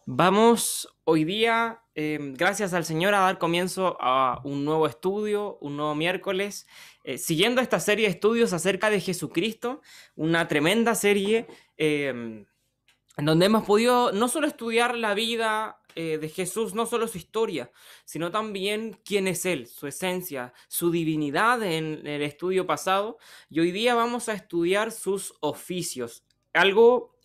Vamos hoy día, gracias al Señor, a dar comienzo a un nuevo estudio, un nuevo miércoles, siguiendo esta serie de estudios acerca de Jesucristo, una tremenda serie en donde hemos podido no solo estudiar la vida de Jesús, no solo su historia, sino también quién es Él, su esencia, su divinidad en el estudio pasado. Y hoy día vamos a estudiar sus oficios. Algo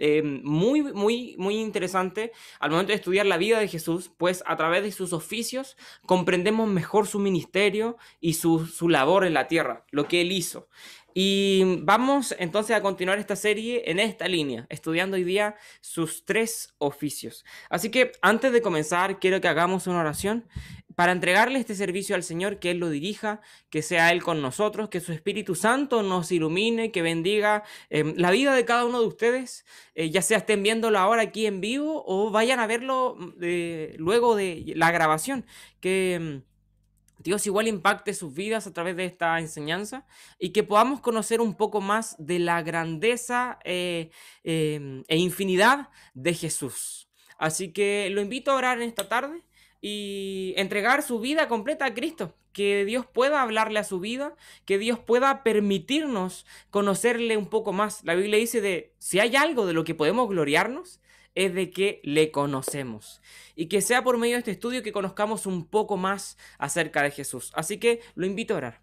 muy interesante al momento de estudiar la vida de Jesús, pues a través de sus oficios comprendemos mejor su ministerio y su labor en la tierra, lo que Él hizo. Y vamos entonces a continuar esta serie en esta línea, estudiando hoy día sus tres oficios. Así que antes de comenzar, quiero que hagamos una oración para entregarle este servicio al Señor, que Él lo dirija, que sea Él con nosotros, que su Espíritu Santo nos ilumine, que bendiga la vida de cada uno de ustedes, ya sea estén viéndolo ahora aquí en vivo o vayan a verlo luego de la grabación, que Dios igual impacte sus vidas a través de esta enseñanza y que podamos conocer un poco más de la grandeza e infinidad de Jesús. Así que lo invito a orar en esta tarde y entregar su vida completa a Cristo. Que Dios pueda hablarle a su vida, que Dios pueda permitirnos conocerle un poco más. La Biblia dice de si hay algo de lo que podemos gloriarnos, es de que le conocemos y que sea por medio de este estudio que conozcamos un poco más acerca de Jesús. Así que lo invito a orar.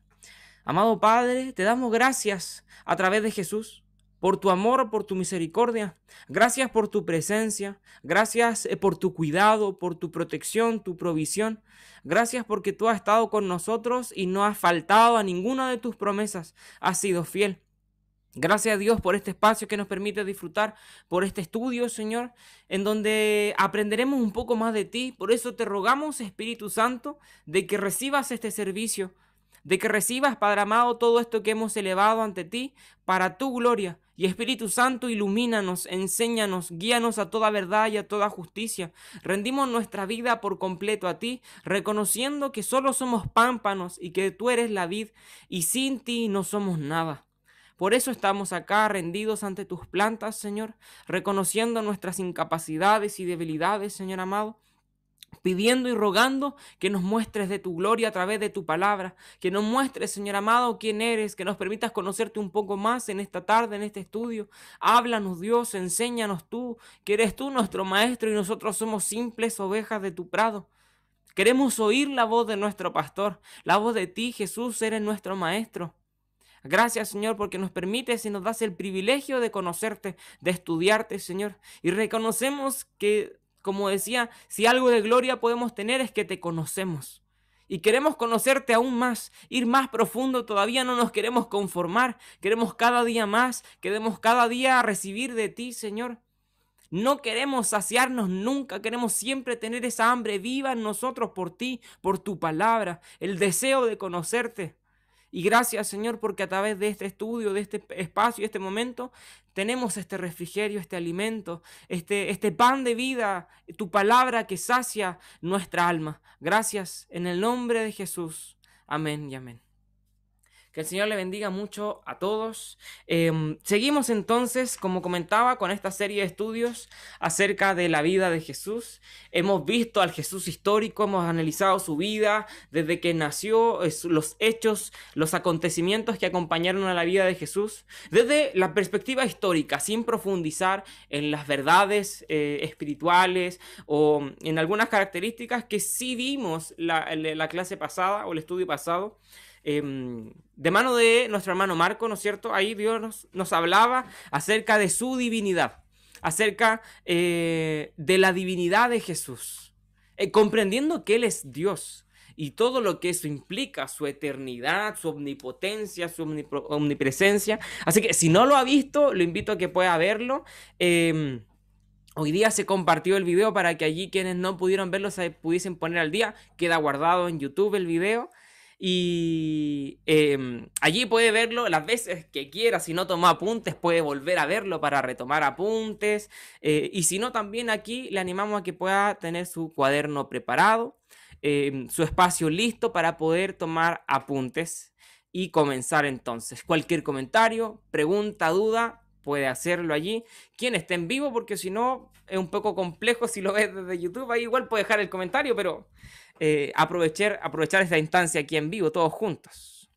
Amado Padre, te damos gracias a través de Jesús por tu amor, por tu misericordia. Gracias por tu presencia. Gracias por tu cuidado, por tu protección, tu provisión. Gracias porque tú has estado con nosotros y no has faltado a ninguna de tus promesas. Has sido fiel. Gracias a Dios por este espacio que nos permite disfrutar, por este estudio, Señor, en donde aprenderemos un poco más de ti. Por eso te rogamos, Espíritu Santo, de que recibas este servicio, de que recibas, Padre amado, todo esto que hemos elevado ante ti para tu gloria. Y Espíritu Santo, ilumínanos, enséñanos, guíanos a toda verdad y a toda justicia. Rendimos nuestra vida por completo a ti, reconociendo que solo somos pámpanos y que tú eres la vid, y sin ti no somos nada. Por eso estamos acá rendidos ante tus plantas, Señor, reconociendo nuestras incapacidades y debilidades, Señor amado, pidiendo y rogando que nos muestres de tu gloria a través de tu palabra, que nos muestres, Señor amado, quién eres, que nos permitas conocerte un poco más en esta tarde, en este estudio. Háblanos, Dios, enséñanos tú, que eres tú nuestro maestro y nosotros somos simples ovejas de tu prado. Queremos oír la voz de nuestro pastor, la voz de ti, Jesús, eres nuestro maestro. Gracias, Señor, porque nos permites y nos das el privilegio de conocerte, de estudiarte, Señor. Y reconocemos que, como decía, si algo de gloria podemos tener es que te conocemos. Y queremos conocerte aún más, ir más profundo, todavía no nos queremos conformar, queremos cada día más, queremos cada día recibir de ti, Señor. No queremos saciarnos nunca, queremos siempre tener esa hambre viva en nosotros por ti, por tu palabra, el deseo de conocerte. Y gracias, Señor, porque a través de este estudio, de este espacio, este momento, tenemos este refrigerio, este alimento, este pan de vida, tu palabra que sacia nuestra alma. Gracias en el nombre de Jesús. Amén y amén. Que el Señor le bendiga mucho a todos. Seguimos entonces, como comentaba, con esta serie de estudios acerca de la vida de Jesús. Hemos visto al Jesús histórico, hemos analizado su vida desde que nació, los hechos, los acontecimientos que acompañaron a la vida de Jesús, desde la perspectiva histórica, sin profundizar en las verdades espirituales o en algunas características que sí vimos la clase pasada o el estudio pasado. De mano de nuestro hermano Marco, ¿no es cierto? Ahí Dios nos hablaba acerca de su divinidad, acerca de la divinidad de Jesús, comprendiendo que Él es Dios y todo lo que eso implica, su eternidad, su omnipotencia, su omnipresencia. Así que si no lo ha visto, lo invito a que pueda verlo. Hoy día se compartió el video para que allí quienes no pudieron verlo se pudiesen poner al día. Queda guardado en YouTube el video. Y allí puede verlo las veces que quiera. Si no tomó apuntes, puede volver a verlo para retomar apuntes. Y si no, también aquí le animamos a que pueda tener su cuaderno preparado, su espacio listo para poder tomar apuntes y comenzar entonces. Cualquier comentario, pregunta, duda, puede hacerlo allí. Quien esté en vivo, porque si no es un poco complejo si lo ves desde YouTube. Ahí igual puede dejar el comentario, pero aprovechar esta instancia aquí en vivo, todos juntos.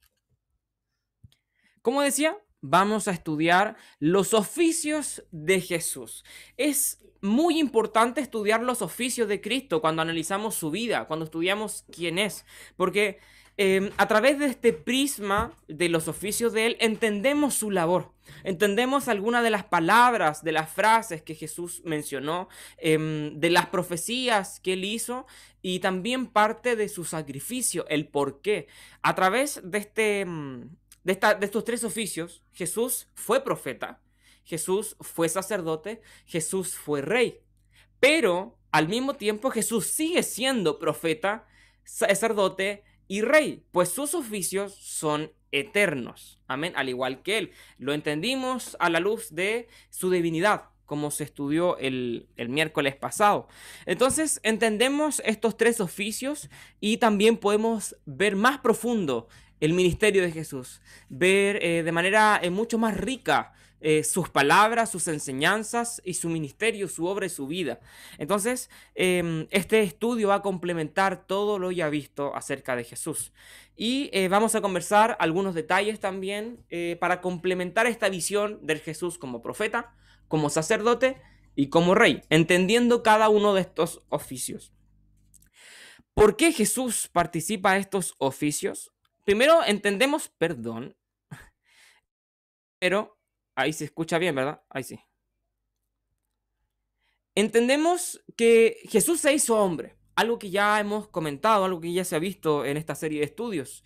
Como decía, vamos a estudiar los oficios de Jesús. Es muy importante estudiar los oficios de Cristo cuando analizamos su vida, cuando estudiamos quién es, porque a través de este prisma de los oficios de Él entendemos su labor, entendemos algunas de las palabras, de las frases que Jesús mencionó, de las profecías que Él hizo y también parte de su sacrificio, el por qué. A través de de estos tres oficios, Jesús fue profeta, Jesús fue sacerdote, Jesús fue rey. Pero al mismo tiempo Jesús sigue siendo profeta, sacerdote y rey, pues sus oficios son eternos. Amén, al igual que él. Lo entendimos a la luz de su divinidad, como se estudió el miércoles pasado. Entonces entendemos estos tres oficios y también podemos ver más profundo el ministerio de Jesús, ver de manera mucho más rica sus palabras, sus enseñanzas y su ministerio, su obra y su vida. Entonces, este estudio va a complementar todo lo ya visto acerca de Jesús. Y vamos a conversar algunos detalles también para complementar esta visión del Jesús como profeta, como sacerdote y como rey, entendiendo cada uno de estos oficios. ¿Por qué Jesús participa de estos oficios? Primero entendemos, pero ahí se escucha bien, ¿verdad? Ahí sí. Entendemos que Jesús se hizo hombre, algo que ya hemos comentado, algo que ya se ha visto en esta serie de estudios.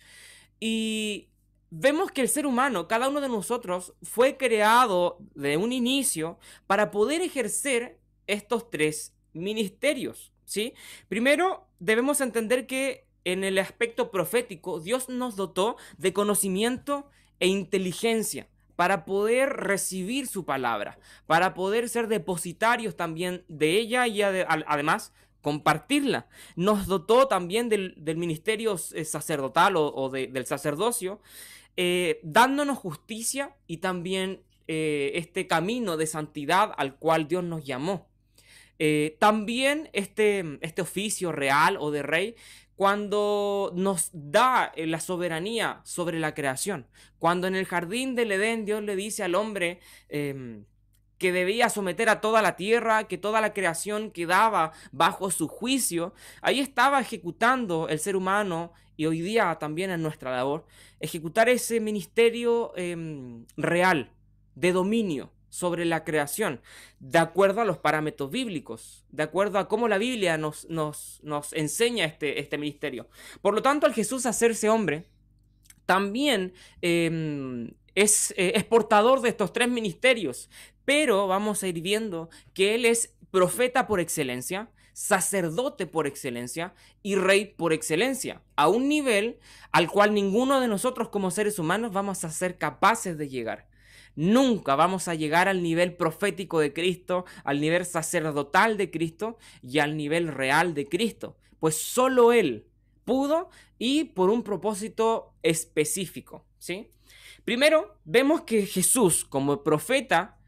Y vemos que el ser humano, cada uno de nosotros, fue creado de un inicio para poder ejercer estos tres ministerios, ¿sí? Primero, debemos entender que en el aspecto profético, Dios nos dotó de conocimiento e inteligencia para poder recibir su palabra, para poder ser depositarios también de ella y además compartirla. Nos dotó también del ministerio sacerdotal del sacerdocio, dándonos justicia y también este camino de santidad al cual Dios nos llamó. También este oficio real o de rey, cuando nos da la soberanía sobre la creación, cuando en el jardín del Edén Dios le dice al hombre que debía someter a toda la tierra, que toda la creación quedaba bajo su juicio, ahí estaba ejecutando el ser humano y hoy día también en nuestra labor, ejecutar ese ministerio real de dominio sobre la creación, de acuerdo a los parámetros bíblicos, de acuerdo a cómo la Biblia nos enseña este ministerio. Por lo tanto, al Jesús hacerse hombre, también es portador de estos tres ministerios, pero vamos a ir viendo que Él es profeta por excelencia, sacerdote por excelencia y rey por excelencia, a un nivel al cual ninguno de nosotros como seres humanos vamos a ser capaces de llegar. Nunca vamos a llegar al nivel profético de Cristo, al nivel sacerdotal de Cristo y al nivel real de Cristo, pues solo Él pudo y por un propósito específico, ¿sí? Primero, vemos que Jesús, como profeta,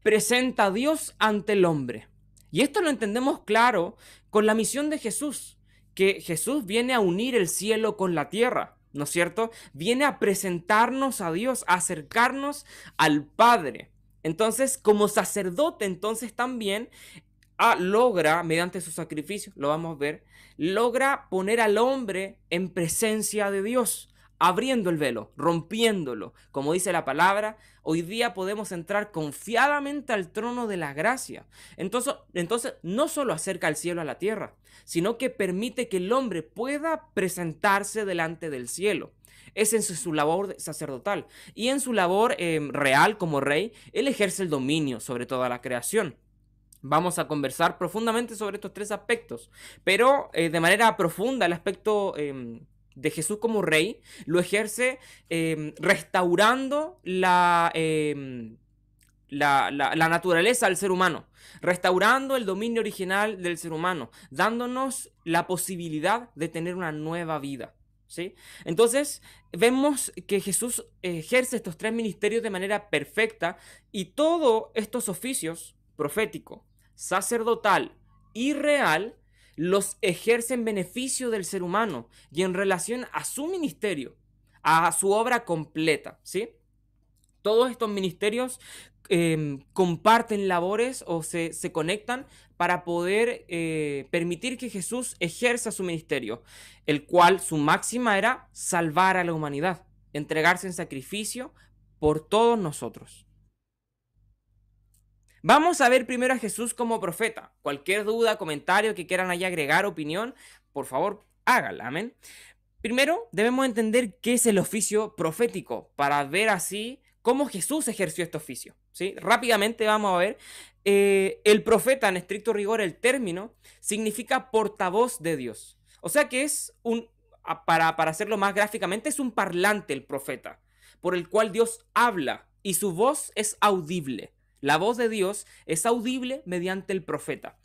presenta a Dios ante el hombre. Y esto lo entendemos claro con la misión de Jesús, que Jesús viene a unir el cielo con la tierra, ¿no es cierto? Viene a presentarnos a Dios, a acercarnos al Padre. Entonces, como sacerdote, entonces también logra, mediante su sacrificio, lo vamos a ver, logra poner al hombre en presencia de Dios, abriendo el velo, rompiéndolo. Como dice la palabra, hoy día podemos entrar confiadamente al trono de la gracia. Entonces no solo acerca el cielo a la tierra, sino que permite que el hombre pueda presentarse delante del cielo. Es en su labor sacerdotal. Y en su labor real como rey, él ejerce el dominio sobre toda la creación. Vamos a conversar profundamente sobre estos tres aspectos, pero de manera profunda el aspecto de Jesús como rey lo ejerce restaurando la naturaleza del ser humano, restaurando el dominio original del ser humano, dándonos la posibilidad de tener una nueva vida. ¿sí? Entonces, vemos que Jesús ejerce estos tres ministerios de manera perfecta y todos estos oficios, profético, sacerdotal y real, los ejerce en beneficio del ser humano y en relación a su ministerio, a su obra completa, ¿sí? Todos estos ministerios comparten labores o se conectan para poder permitir que Jesús ejerza su ministerio, el cual su máxima era salvar a la humanidad, entregarse en sacrificio por todos nosotros. Vamos a ver primero a Jesús como profeta. Cualquier duda, comentario que quieran ahí agregar, opinión, por favor, háganla, amén. Primero, debemos entender qué es el oficio profético para ver así cómo Jesús ejerció este oficio, ¿sí? Rápidamente vamos a ver, el profeta, en estricto rigor, el término, significa portavoz de Dios. O sea que es para hacerlo más gráficamente, es un parlante el profeta, por el cual Dios habla y su voz es audible. La voz de Dios es audible mediante el profeta.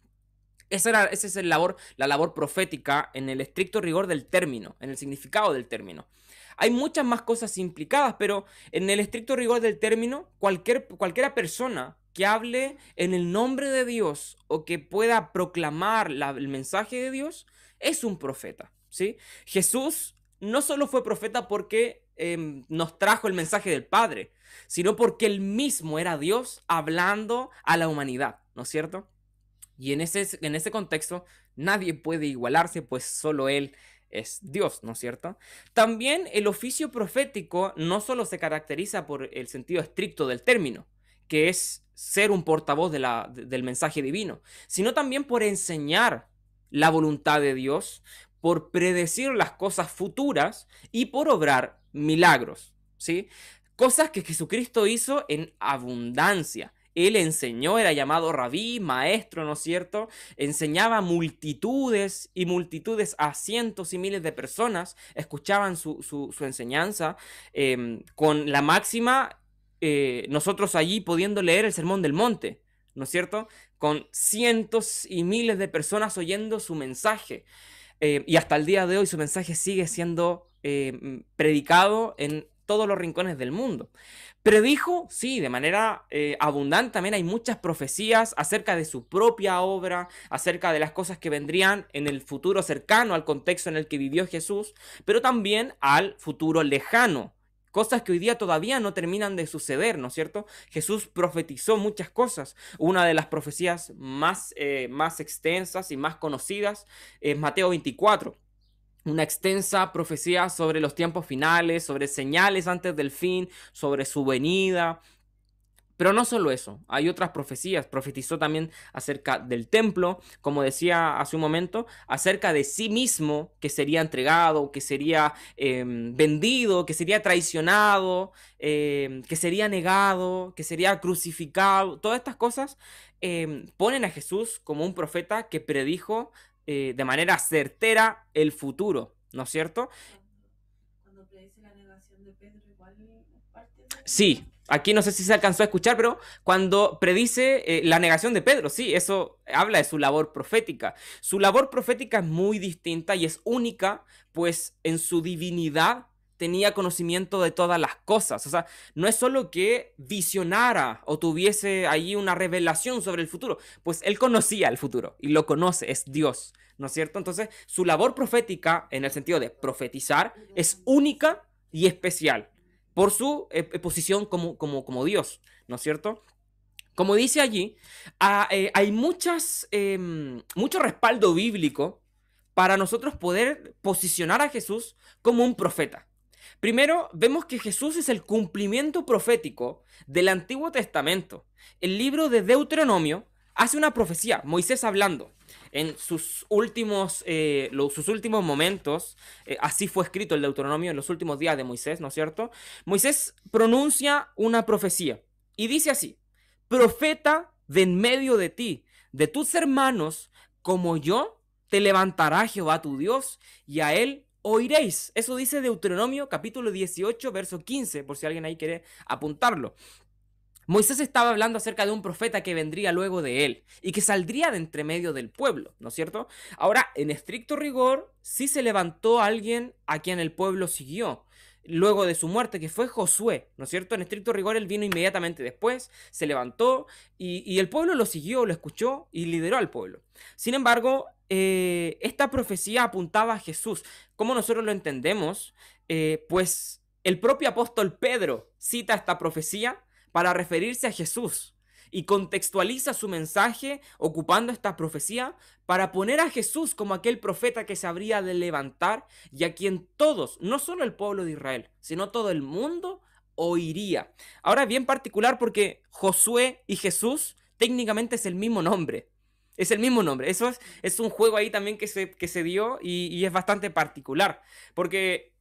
Esa es la labor profética en el estricto rigor del término, en el significado del término. Hay muchas más cosas implicadas, pero en el estricto rigor del término, cualquiera persona que hable en el nombre de Dios o que pueda proclamar el mensaje de Dios es un profeta, ¿sí? Jesús no solo fue profeta porque nos trajo el mensaje del Padre, sino porque él mismo era Dios hablando a la humanidad, ¿no es cierto? Y en ese contexto nadie puede igualarse, pues solo Él es Dios, ¿no es cierto? También el oficio profético no solo se caracteriza por el sentido estricto del término, que es ser un portavoz del mensaje divino, sino también por enseñar la voluntad de Dios, por predecir las cosas futuras y por obrar milagros, ¿sí? Cosas que Jesucristo hizo en abundancia. Él enseñó, era llamado rabí, maestro, ¿no es cierto? Enseñaba multitudes y multitudes a cientos y miles de personas, escuchaban su enseñanza con la máxima, nosotros allí pudiendo leer el Sermón del Monte, ¿no es cierto? Con cientos y miles de personas oyendo su mensaje. Y hasta el día de hoy su mensaje sigue siendo predicado en todos los rincones del mundo. Predijo, sí, de manera abundante. También hay muchas profecías acerca de su propia obra, acerca de las cosas que vendrían en el futuro cercano al contexto en el que vivió Jesús, pero también al futuro lejano. Cosas que hoy día todavía no terminan de suceder, ¿no es cierto? Jesús profetizó muchas cosas. Una de las profecías más extensas y más conocidas es Mateo 24. Una extensa profecía sobre los tiempos finales, sobre señales antes del fin, sobre su venida. Pero no solo eso, hay otras profecías. Profetizó también acerca del templo, como decía hace un momento, acerca de sí mismo, que sería entregado, que sería vendido, que sería traicionado, que sería negado, que sería crucificado. Todas estas cosas ponen a Jesús como un profeta que predijo de manera certera el futuro, ¿no es cierto? Cuando predice la negación de Pedro, igual parte de... Sí, aquí no sé si se alcanzó a escuchar, pero cuando predice la negación de Pedro, sí, eso habla de su labor profética. Su labor profética es muy distinta y es única, pues en su divinidad tenía conocimiento de todas las cosas. O sea, no es solo que visionara o tuviese ahí una revelación sobre el futuro, pues él conocía el futuro y lo conoce, es Dios, ¿no es cierto? Entonces, su labor profética, en el sentido de profetizar, es única y especial por su posición como Dios, ¿no es cierto? Como dice allí, hay mucho respaldo bíblico para nosotros poder posicionar a Jesús como un profeta. Primero, vemos que Jesús es el cumplimiento profético del Antiguo Testamento. El libro de Deuteronomio hace una profecía, Moisés hablando. En sus últimos momentos, así fue escrito el Deuteronomio en los últimos días de Moisés, ¿no es cierto? Moisés pronuncia una profecía y dice así: profeta de en medio de ti, de tus hermanos, como yo, te levantará Jehová tu Dios, y a él oiréis. Eso dice Deuteronomio capítulo 18, verso 15, por si alguien ahí quiere apuntarlo. Moisés estaba hablando acerca de un profeta que vendría luego de él y que saldría de entre medio del pueblo, ¿no es cierto? Ahora, en estricto rigor, sí se levantó alguien a quien el pueblo siguió luego de su muerte, que fue Josué, ¿no es cierto? En estricto rigor, él vino inmediatamente después, se levantó y el pueblo lo siguió, lo escuchó y lideró al pueblo. Sin embargo, esta profecía apuntaba a Jesús. ¿Cómo nosotros lo entendemos? Pues el propio apóstol Pedro cita esta profecía para referirse a Jesús y contextualiza su mensaje ocupando esta profecía para poner a Jesús como aquel profeta que se habría de levantar y a quien todos, no solo el pueblo de Israel, sino todo el mundo oiría. Ahora bien particular porque Josué y Jesús técnicamente es el mismo nombre. Es el mismo nombre. Eso es un juego ahí también que se dio y es bastante particular. Porque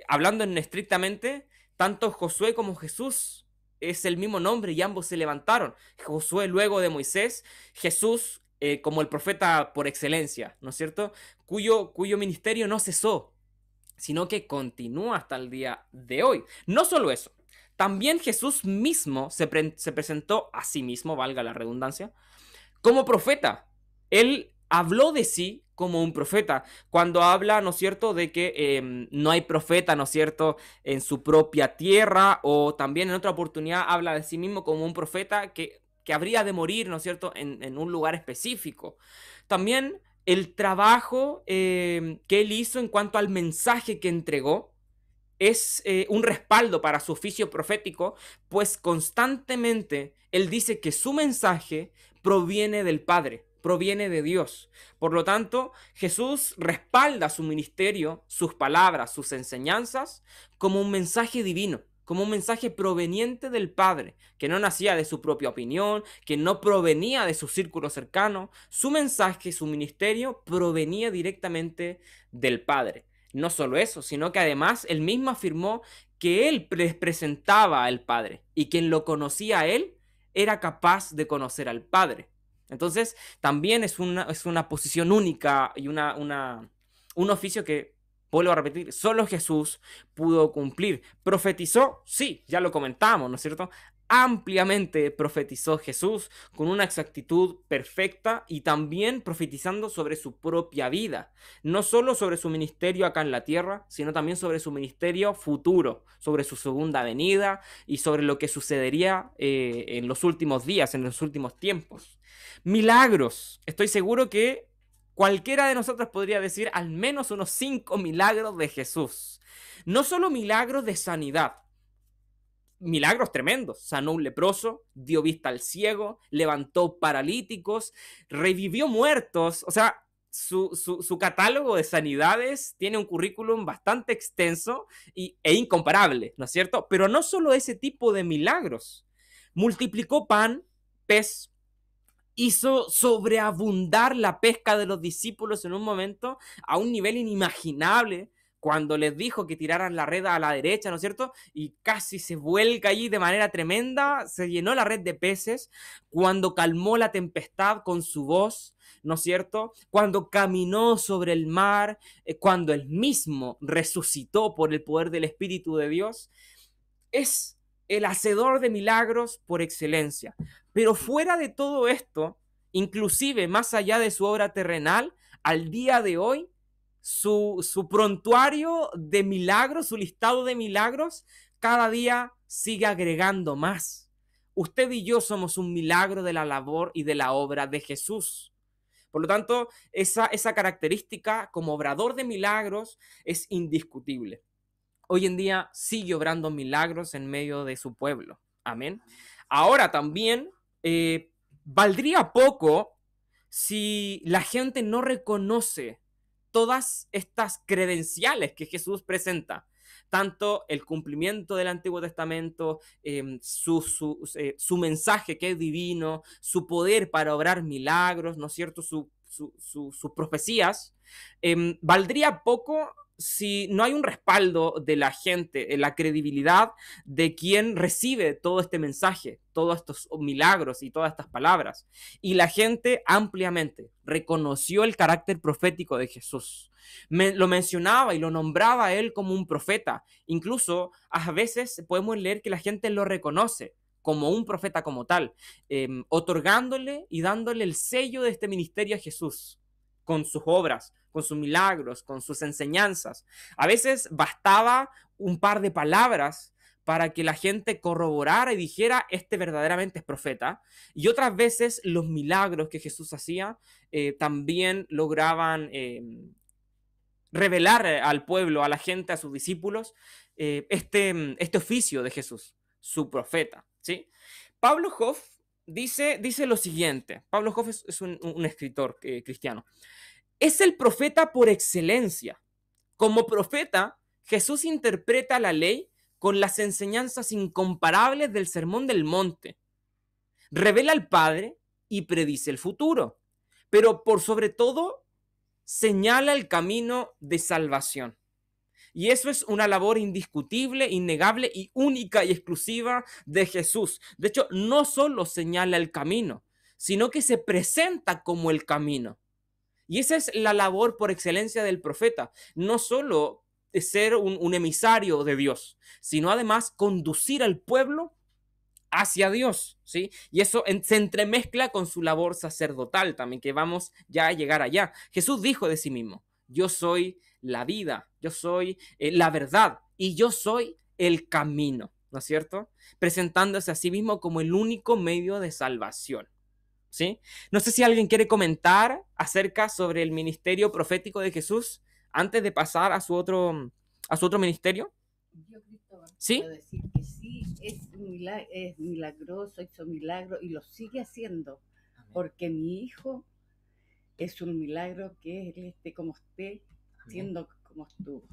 hablando en estrictamente, tanto Josué como Jesús es el mismo nombre y ambos se levantaron. Josué luego de Moisés, Jesús como el profeta por excelencia, ¿no es cierto? Cuyo ministerio no cesó, sino que continúa hasta el día de hoy. No solo eso, también Jesús mismo se presentó a sí mismo, valga la redundancia, como profeta. Él habló de sí como un profeta. Cuando habla, ¿no es cierto?, de que no hay profeta, ¿no es cierto?, en su propia tierra, o también en otra oportunidad habla de sí mismo como un profeta que habría de morir, ¿no es cierto?, en un lugar específico. También el trabajo que él hizo en cuanto al mensaje que entregó es un respaldo para su oficio profético, pues constantemente él dice que su mensaje proviene del Padre, proviene de Dios. Por lo tanto, Jesús respalda su ministerio, sus palabras, sus enseñanzas, como un mensaje divino, como un mensaje proveniente del Padre, que no nacía de su propia opinión, que no provenía de su círculo cercano. Su mensaje, su ministerio, provenía directamente del Padre. No solo eso, sino que además él mismo afirmó que él les presentaba al Padre y quien lo conocía a él era capaz de conocer al Padre. Entonces, también es una posición única y un oficio que, vuelvo a repetir, solo Jesús pudo cumplir. ¿Profetizó? Sí, ya lo comentamos, ¿no es cierto? Ampliamente profetizó Jesús con una exactitud perfecta y también profetizando sobre su propia vida, no solo sobre su ministerio acá en la tierra, sino también sobre su ministerio futuro, sobre su segunda venida y sobre lo que sucedería en los últimos días, en los últimos tiempos. Milagros. Estoy seguro que cualquiera de nosotros podría decir al menos unos 5 milagros de Jesús. No solo milagros de sanidad, milagros tremendos. Sanó un leproso, dio vista al ciego, levantó paralíticos, revivió muertos. O sea, su catálogo de sanidades tiene un currículum bastante extenso e incomparable, ¿no es cierto? Pero no solo ese tipo de milagros. Multiplicó pan, pez, hizo sobreabundar la pesca de los discípulos en un momento a un nivel inimaginable, cuando les dijo que tiraran la red a la derecha, ¿no es cierto? Y casi se vuelca allí de manera tremenda, se llenó la red de peces, cuando calmó la tempestad con su voz, ¿no es cierto? Cuando caminó sobre el mar, cuando él mismo resucitó por el poder del Espíritu de Dios. Es el hacedor de milagros por excelencia. Pero fuera de todo esto, inclusive más allá de su obra terrenal, al día de hoy, su prontuario de milagros, su listado de milagros, cada día sigue agregando más. Usted y yo somos un milagro de la labor y de la obra de Jesús. Por lo tanto, esa característica como obrador de milagros es indiscutible. Hoy en día sigue obrando milagros en medio de su pueblo. Amén. Ahora también, valdría poco si la gente no reconoce todas estas credenciales que Jesús presenta, tanto el cumplimiento del Antiguo Testamento, su mensaje que es divino, su poder para obrar milagros, ¿no es cierto?, sus profecías. Valdría poco si no hay un respaldo de la gente, la credibilidad de quien recibe todo este mensaje, todos estos milagros y todas estas palabras. Y la gente ampliamente reconoció el carácter profético de Jesús. Lo mencionaba y lo nombraba a él como un profeta. Incluso a veces podemos leer que la gente lo reconoce como un profeta como tal, otorgándole y dándole el sello de este ministerio a Jesús, con sus obras, con sus milagros, con sus enseñanzas. A veces bastaba un par de palabras para que la gente corroborara y dijera, este verdaderamente es profeta. Y otras veces los milagros que Jesús hacía también lograban revelar al pueblo, a la gente, a sus discípulos, este oficio de Jesús, su profeta, ¿sí? Pablo Hoff dice lo siguiente. Pablo Hoff es un escritor cristiano. Es el profeta por excelencia. Como profeta, Jesús interpreta la ley con las enseñanzas incomparables del Sermón del Monte. Revela al Padre y predice el futuro. Pero por sobre todo, señala el camino de salvación. Y eso es una labor indiscutible, innegable y única y exclusiva de Jesús. De hecho, no solo señala el camino, sino que se presenta como el camino. Y esa es la labor por excelencia del profeta. No solo de ser un emisario de Dios, sino además conducir al pueblo hacia Dios, ¿sí? Y eso se entremezcla con su labor sacerdotal también, que vamos ya a llegar allá. Jesús dijo de sí mismo, yo soy la vida, yo soy la verdad y yo soy el camino, ¿no es cierto? Presentándose a sí mismo como el único medio de salvación, ¿sí? No sé si alguien quiere comentar acerca sobre el ministerio profético de Jesús antes de pasar a su otro ministerio. Yo, Cristóbal, ¿Sí? puedo decir que sí, es milagroso, hizo milagro y lo sigue haciendo, porque mi hijo es un milagro que él esté como esté, siendo como estuvo.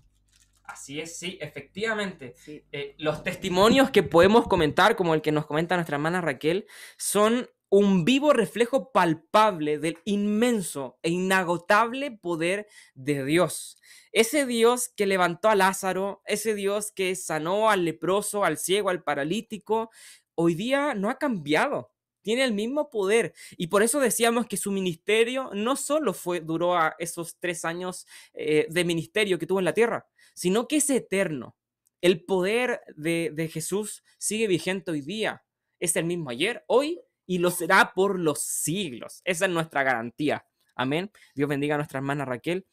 Así es, sí, efectivamente. Sí. Los testimonios que podemos comentar, como el que nos comenta nuestra hermana Raquel, son un vivo reflejo palpable del inmenso e inagotable poder de Dios. Ese Dios que levantó a Lázaro, ese Dios que sanó al leproso, al ciego, al paralítico, hoy día no ha cambiado. Tiene el mismo poder. Y por eso decíamos que su ministerio no solo duró a esos 3 años de ministerio que tuvo en la tierra, sino que es eterno. El poder de Jesús sigue vigente hoy día. Es el mismo ayer, hoy y lo será por los siglos. Esa es nuestra garantía. Amén. Dios bendiga a nuestra hermana Raquel.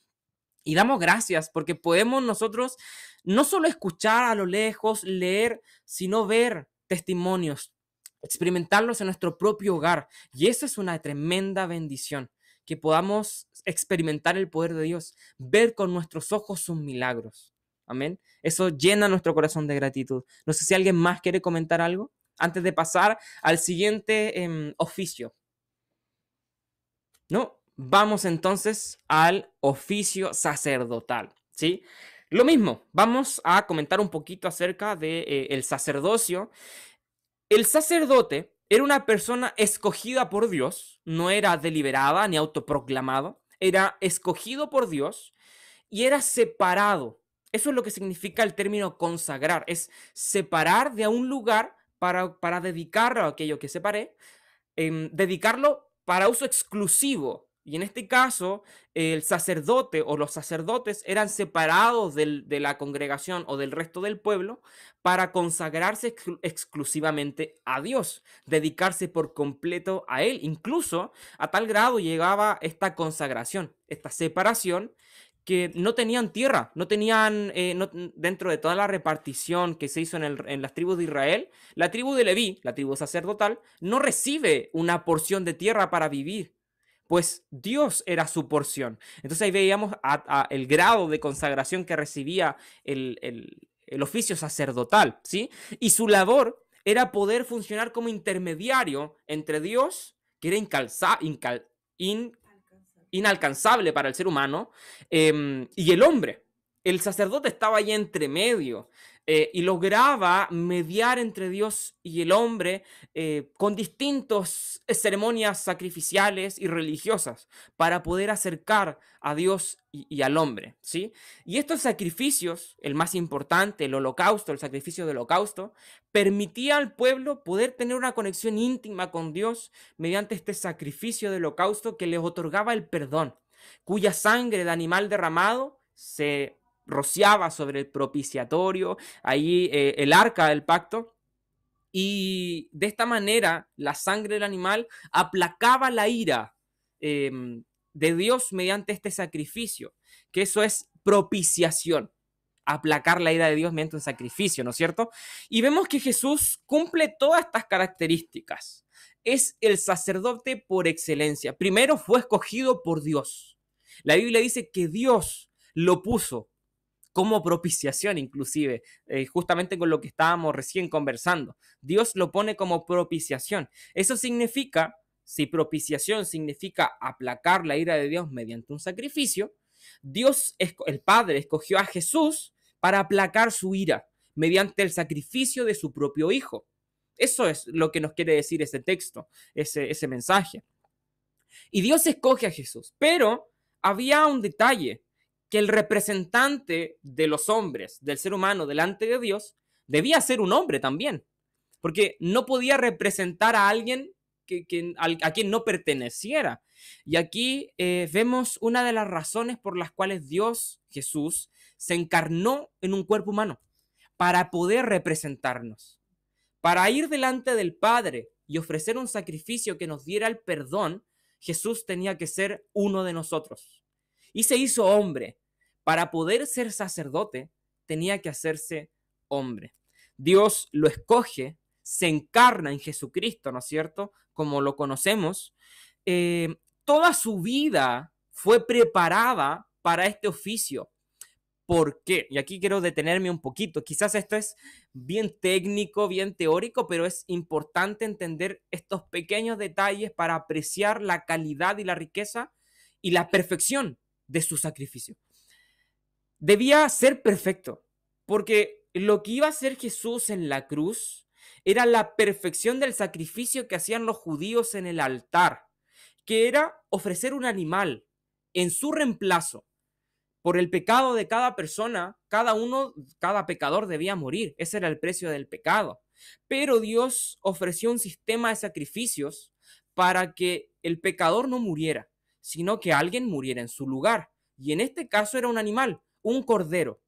Y damos gracias porque podemos nosotros no solo escuchar a lo lejos, leer, sino ver testimonios, experimentarlos en nuestro propio hogar. Y eso es una tremenda bendición, que podamos experimentar el poder de Dios, ver con nuestros ojos sus milagros. Amén. Eso llena nuestro corazón de gratitud. No sé si alguien más quiere comentar algo antes de pasar al siguiente oficio. ¿No? Vamos entonces al oficio sacerdotal, ¿sí? Lo mismo, vamos a comentar un poquito acerca de el sacerdocio. El sacerdote era una persona escogida por Dios, no era deliberada ni autoproclamado, era escogido por Dios y era separado. Eso es lo que significa el término consagrar, es separar de un lugar para dedicarlo a aquello que separé, dedicarlo para uso exclusivo. Y en este caso, el sacerdote o los sacerdotes eran separados de la congregación o del resto del pueblo para consagrarse exclusivamente a Dios, dedicarse por completo a Él. Incluso a tal grado llegaba esta consagración, esta separación, que no tenían tierra, no tenían, dentro de toda la repartición que se hizo en las tribus de Israel, la tribu de Leví, la tribu sacerdotal, no recibe una porción de tierra para vivir, pues Dios era su porción. Entonces ahí veíamos el grado de consagración que recibía el oficio sacerdotal, ¿sí? Y su labor era poder funcionar como intermediario entre Dios, que era inalcanzable para el ser humano, y el hombre. El sacerdote estaba ahí entre medio y lograba mediar entre Dios y el hombre con distintas ceremonias sacrificiales y religiosas para poder acercar a Dios y al hombre, ¿sí? Y estos sacrificios, el más importante, el holocausto, el sacrificio del holocausto, permitía al pueblo poder tener una conexión íntima con Dios mediante este sacrificio del holocausto que les otorgaba el perdón, cuya sangre de animal derramado se rociaba sobre el propiciatorio, ahí el arca del pacto, Y de esta manera, la sangre del animal aplacaba la ira de Dios mediante este sacrificio, que eso es propiciación, aplacar la ira de Dios mediante un sacrificio, ¿no es cierto? Y vemos que Jesús cumple todas estas características. Es el sacerdote por excelencia. Primero fue escogido por Dios. La Biblia dice que Dios lo puso como propiciación, inclusive, justamente con lo que estábamos recién conversando. Dios lo pone como propiciación. Eso significa, si propiciación significa aplacar la ira de Dios mediante un sacrificio, Dios, el Padre, escogió a Jesús para aplacar su ira mediante el sacrificio de su propio Hijo. Eso es lo que nos quiere decir ese texto, ese mensaje. Y Dios escoge a Jesús, pero había un detalle, que el representante de los hombres, del ser humano delante de Dios, debía ser un hombre también, porque no podía representar a alguien a quien no perteneciera. Y aquí vemos una de las razones por las cuales Dios, Jesús, se encarnó en un cuerpo humano, para poder representarnos, para ir delante del Padre y ofrecer un sacrificio que nos diera el perdón. Jesús tenía que ser uno de nosotros. Y se hizo hombre. Para poder ser sacerdote, tenía que hacerse hombre. Dios lo escoge, se encarna en Jesucristo, ¿no es cierto? Como lo conocemos. Toda su vida fue preparada para este oficio. ¿Por qué? Y aquí quiero detenerme un poquito. Quizás esto es bien técnico, bien teórico, pero es importante entender estos pequeños detalles para apreciar la calidad y la riqueza y la perfección de su sacrificio. Debía ser perfecto, porque lo que iba a hacer Jesús en la cruz era la perfección del sacrificio que hacían los judíos en el altar, que era ofrecer un animal en su reemplazo. Por el pecado de cada persona, cada pecador debía morir. Ese era el precio del pecado. Pero Dios ofreció un sistema de sacrificios para que el pecador no muriera, sino que alguien muriera en su lugar. Y en este caso era un animal, un cordero.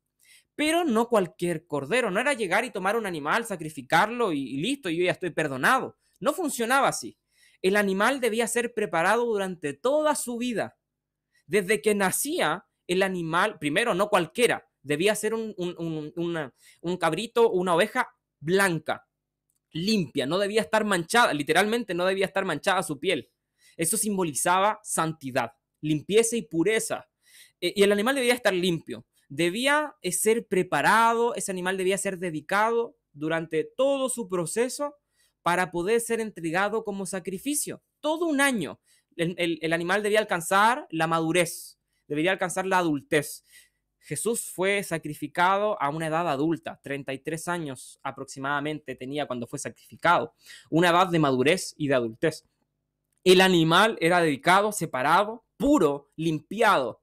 Pero no cualquier cordero. No era llegar y tomar un animal, sacrificarlo y listo, yo ya estoy perdonado. No funcionaba así. El animal debía ser preparado durante toda su vida. Desde que nacía, el animal, primero, no cualquiera, debía ser un cabrito, una oveja blanca, limpia, no debía estar manchada, literalmente no debía estar manchada su piel. Eso simbolizaba santidad, limpieza y pureza. Y el animal debía estar limpio, debía ser preparado, ese animal debía ser dedicado durante todo su proceso para poder ser entregado como sacrificio. Todo un año. El animal debía alcanzar la madurez, debería alcanzar la adultez. Jesús fue sacrificado a una edad adulta, 33 años aproximadamente tenía cuando fue sacrificado, una edad de madurez y de adultez. El animal era dedicado, separado, puro, limpiado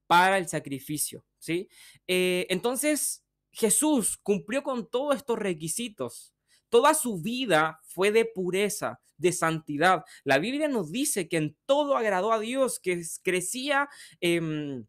para el sacrificio, ¿sí? Entonces, Jesús cumplió con todos estos requisitos. Toda su vida fue de pureza, de santidad. La Biblia nos dice que en todo agradó a Dios, que crecía en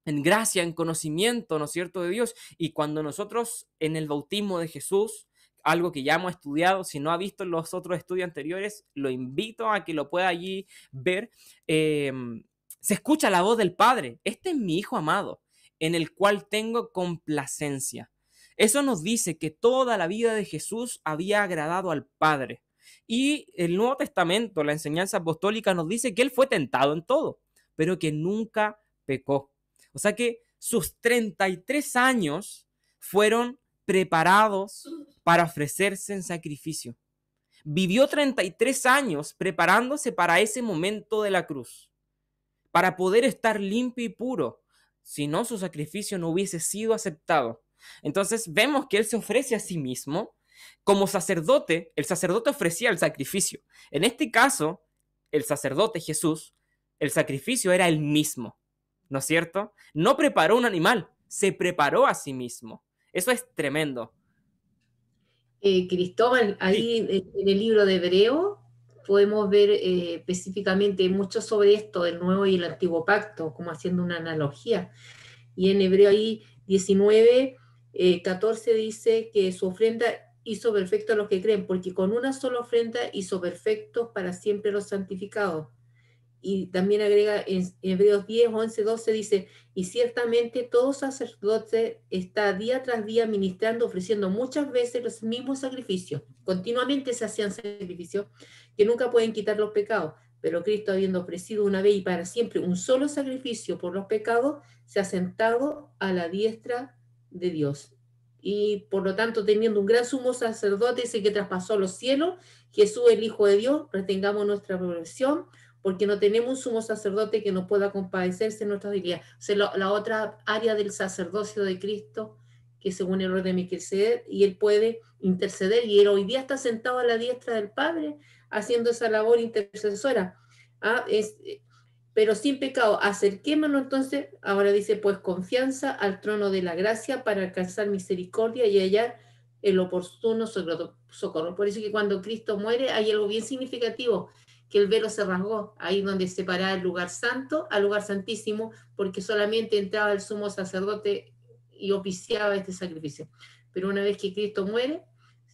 gracia, en conocimiento, ¿no es cierto?, de Dios. Y cuando nosotros en el bautismo de Jesús, algo que ya hemos estudiado, si no ha visto los otros estudios anteriores, lo invito a que lo pueda allí ver. Se escucha la voz del Padre. Este es mi Hijo amado, en el cual tengo complacencia. Eso nos dice que toda la vida de Jesús había agradado al Padre. Y el Nuevo Testamento, la enseñanza apostólica, nos dice que Él fue tentado en todo, pero que nunca pecó. O sea que sus 33 años fueron preparados para ofrecerse en sacrificio. Vivió 33 años preparándose para ese momento de la cruz, para poder estar limpio y puro. Si no, su sacrificio no hubiese sido aceptado. Entonces vemos que Él se ofrece a sí mismo como sacerdote. El sacerdote ofrecía el sacrificio. En este caso, el sacerdote Jesús, el sacrificio era Él mismo, ¿no es cierto? No preparó un animal, se preparó a sí mismo. Eso es tremendo. Cristóbal, ahí en el libro de Hebreo podemos ver específicamente mucho sobre esto del Nuevo y el Antiguo Pacto, como haciendo una analogía. Y en Hebreo ahí 19, 14 dice que su ofrenda hizo perfectos a los que creen, porque con una sola ofrenda hizo perfectos para siempre los santificados. Y también agrega en Hebreos 10, 11, 12, dice, y ciertamente todo sacerdote está día tras día ministrando, ofreciendo muchas veces los mismos sacrificios. Continuamente se hacían sacrificios que nunca pueden quitar los pecados. Pero Cristo, habiendo ofrecido una vez y para siempre un solo sacrificio por los pecados, se ha sentado a la diestra de Dios. Y por lo tanto, teniendo un gran sumo sacerdote, ese que traspasó los cielos, Jesús, el Hijo de Dios, retengamos nuestra profesión, porque no tenemos un sumo sacerdote que nos pueda compadecerse en nuestras debilidades. O sea, la otra área del sacerdocio de Cristo, que según el orden de Melquisedec, y él puede interceder, y él hoy día está sentado a la diestra del Padre, haciendo esa labor intercesora. Pero sin pecado, acerquémonos entonces, ahora dice, pues confianza al trono de la gracia para alcanzar misericordia y hallar el oportuno socorro. Por eso que cuando Cristo muere hay algo bien significativo, que el velo se rasgó, ahí donde separaba el lugar santo al lugar santísimo, porque solamente entraba el sumo sacerdote y oficiaba este sacrificio. Pero una vez que Cristo muere,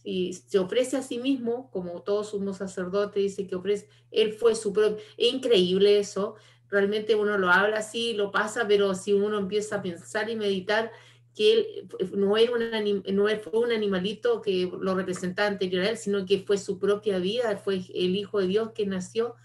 y se ofrece a sí mismo, como todo sumo sacerdote dice que ofrece, él fue su propio, es increíble eso, realmente uno lo habla así, lo pasa, pero si uno empieza a pensar y meditar, que él no fue un animalito que lo representaba anterior a él, sino que fue su propia vida, fue el Hijo de Dios que nació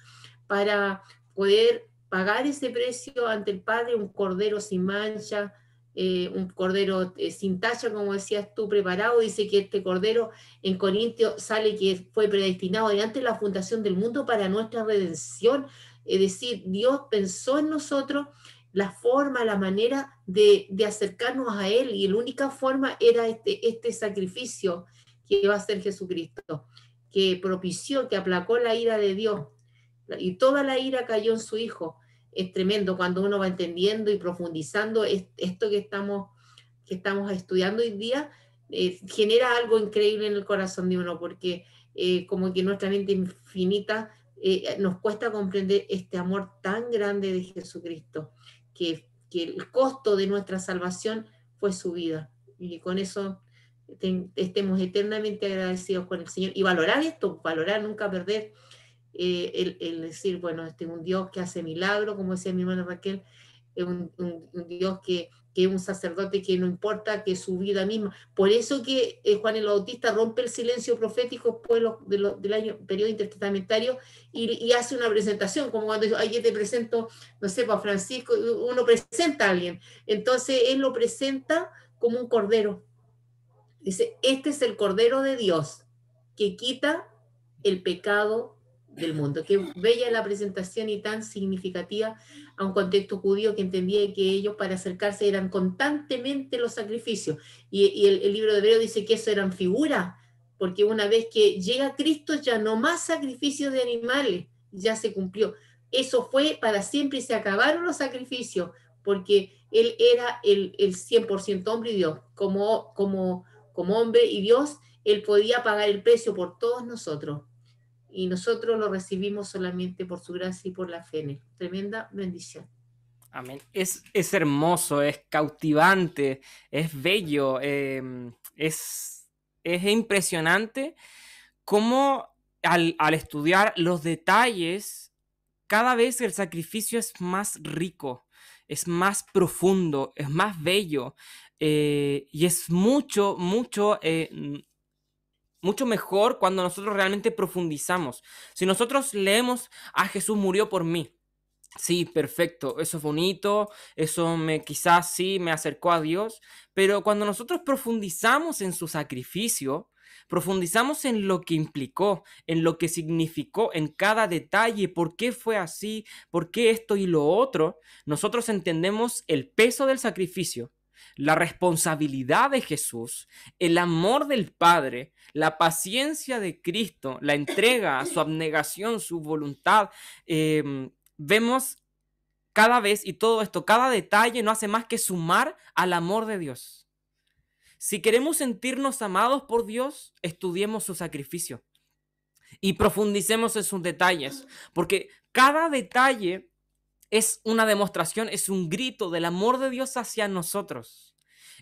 para poder pagar ese precio ante el Padre, un cordero sin mancha, un cordero sin tacha, como decías tú, preparado. Dice que este cordero en Corintios sale que fue predestinado de antes de la fundación del mundo para nuestra redención. Es decir, Dios pensó en nosotros la forma, la manera de acercarnos a Él, y la única forma era este sacrificio que iba a ser Jesucristo, que propició, que aplacó la ira de Dios, y toda la ira cayó en su Hijo. Es tremendo cuando uno va entendiendo y profundizando esto que estamos estudiando hoy día, genera algo increíble en el corazón de uno, porque como que nuestra mente infinita nos cuesta comprender este amor tan grande de Jesucristo, que el costo de nuestra salvación fue su vida. Y con eso estemos eternamente agradecidos con el Señor y valorar esto, valorar, nunca perder el decir, bueno, este es un Dios que hace milagros, como decía mi hermana Raquel, es un Dios que es un sacerdote que no importa que su vida misma. Por eso que Juan el Bautista rompe el silencio profético después del año periodo intertestamentario y hace una presentación, como cuando yo te presento, no sé, para Francisco, uno presenta a alguien. Entonces él lo presenta como un cordero. Dice, este es el Cordero de Dios que quita el pecado del mundo. Qué bella la presentación y tan significativa a un contexto judío que entendía que ellos para acercarse eran constantemente los sacrificios. Y el libro de Hebreo dice que eso eran figuras, porque una vez que llega Cristo ya no más sacrificios de animales, ya se cumplió. Eso fue para siempre y se acabaron los sacrificios, porque Él era el 100% hombre y Dios. Como hombre y Dios, Él podía pagar el precio por todos nosotros. Y nosotros lo recibimos solamente por su gracia y por la fe en Él. Tremenda bendición. Amén. Es hermoso, es cautivante, es bello, es impresionante cómo al estudiar los detalles, cada vez el sacrificio es más rico, es más profundo, es más bello, y es mucho mejor cuando nosotros realmente profundizamos. Si nosotros leemos, Jesús murió por mí. Sí, perfecto, eso es bonito, eso quizás sí me acercó a Dios, pero cuando nosotros profundizamos en su sacrificio, profundizamos en lo que implicó, en lo que significó, en cada detalle, por qué fue así, por qué esto y lo otro, nosotros entendemos el peso del sacrificio, la responsabilidad de Jesús, el amor del Padre, la paciencia de Cristo, la entrega, su abnegación, su voluntad. Vemos cada vez, y todo esto, cada detalle no hace más que sumar al amor de Dios. Si queremos sentirnos amados por Dios, estudiemos su sacrificio y profundicemos en sus detalles, porque cada detalle es una demostración, es un grito del amor de Dios hacia nosotros.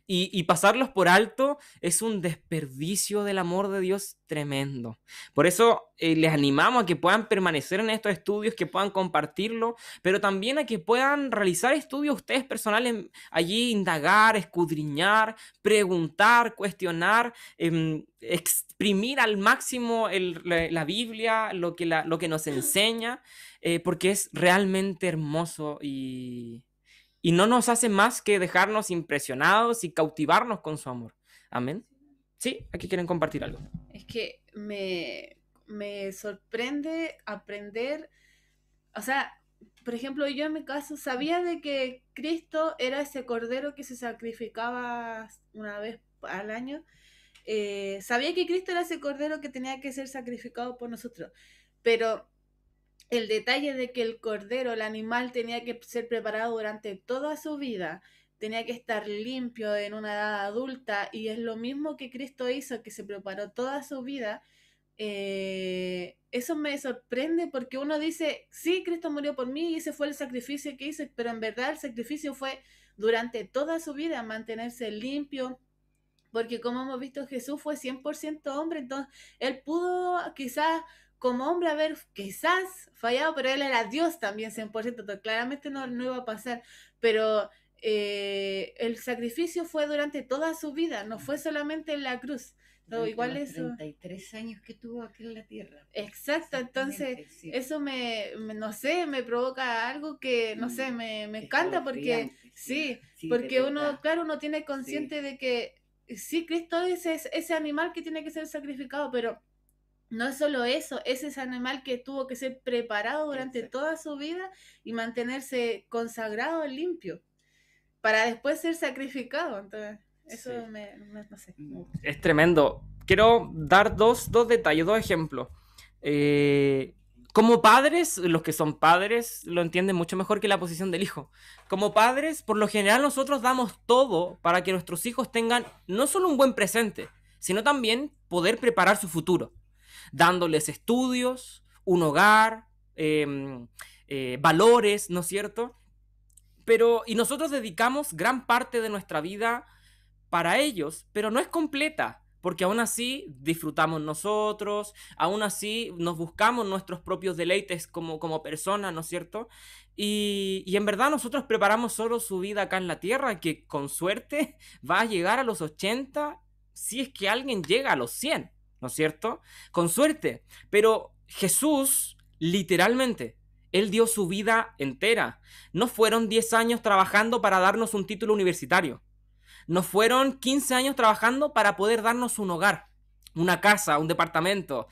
y pasarlos por alto es un desperdicio del amor de Dios tremendo. Por eso les animamos a que puedan permanecer en estos estudios, que puedan compartirlo, pero también a que puedan realizar estudios ustedes personales, allí indagar, escudriñar, preguntar, cuestionar, exprimir al máximo la Biblia, lo que nos enseña, porque es realmente hermoso y no nos hace más que dejarnos impresionados y cautivarnos con su amor. Amén. Sí, aquí quieren compartir algo. Es que me sorprende aprender, o sea, por ejemplo, yo en mi caso sabía de que Cristo era ese cordero que se sacrificaba una vez al año. Sabía que Cristo era ese cordero que tenía que ser sacrificado por nosotros, pero el detalle de que el cordero, el animal, tenía que ser preparado durante toda su vida, tenía que estar limpio en una edad adulta, y es lo mismo que Cristo hizo, que se preparó toda su vida. Eso me sorprende porque uno dice, sí, Cristo murió por mí y ese fue el sacrificio que hizo, pero en verdad el sacrificio fue durante toda su vida, mantenerse limpio, porque como hemos visto, Jesús fue 100% hombre, entonces él pudo quizás como hombre haber quizás fallado, pero él era Dios también 100%, entonces claramente no iba a pasar, pero el sacrificio fue durante toda su vida, no fue solamente en la cruz. No, igual los eso. 33 años que tuvo aquí en la tierra. Exacto, entonces Sí. eso no sé, me provoca algo que, no sé, me encanta porque, sí, porque uno, claro, uno tiene consciente de que sí, Cristo es ese animal que tiene que ser sacrificado, pero no es solo eso, es ese animal que tuvo que ser preparado durante toda su vida y mantenerse consagrado, limpio, para después ser sacrificado. Entonces, eso sí. no sé. Es tremendo. Quiero dar dos detalles, dos ejemplos. Como padres, los que son padres lo entienden mucho mejor que la posición del hijo. Como padres, por lo general nosotros damos todo para que nuestros hijos tengan no solo un buen presente, sino también poder preparar su futuro, dándoles estudios, un hogar, valores, ¿no es cierto? Y nosotros dedicamos gran parte de nuestra vida para ellos, pero no es completa, porque aún así disfrutamos nosotros, aún así nos buscamos nuestros propios deleites como personas, ¿no es cierto? Y en verdad nosotros preparamos solo su vida acá en la tierra, que con suerte va a llegar a los 80, si es que alguien llega a los 100, ¿no es cierto? Con suerte. Pero Jesús, literalmente, Él dio su vida entera. No fueron 10 años trabajando para darnos un título universitario. No fueron 15 años trabajando para poder darnos un hogar, una casa, un departamento,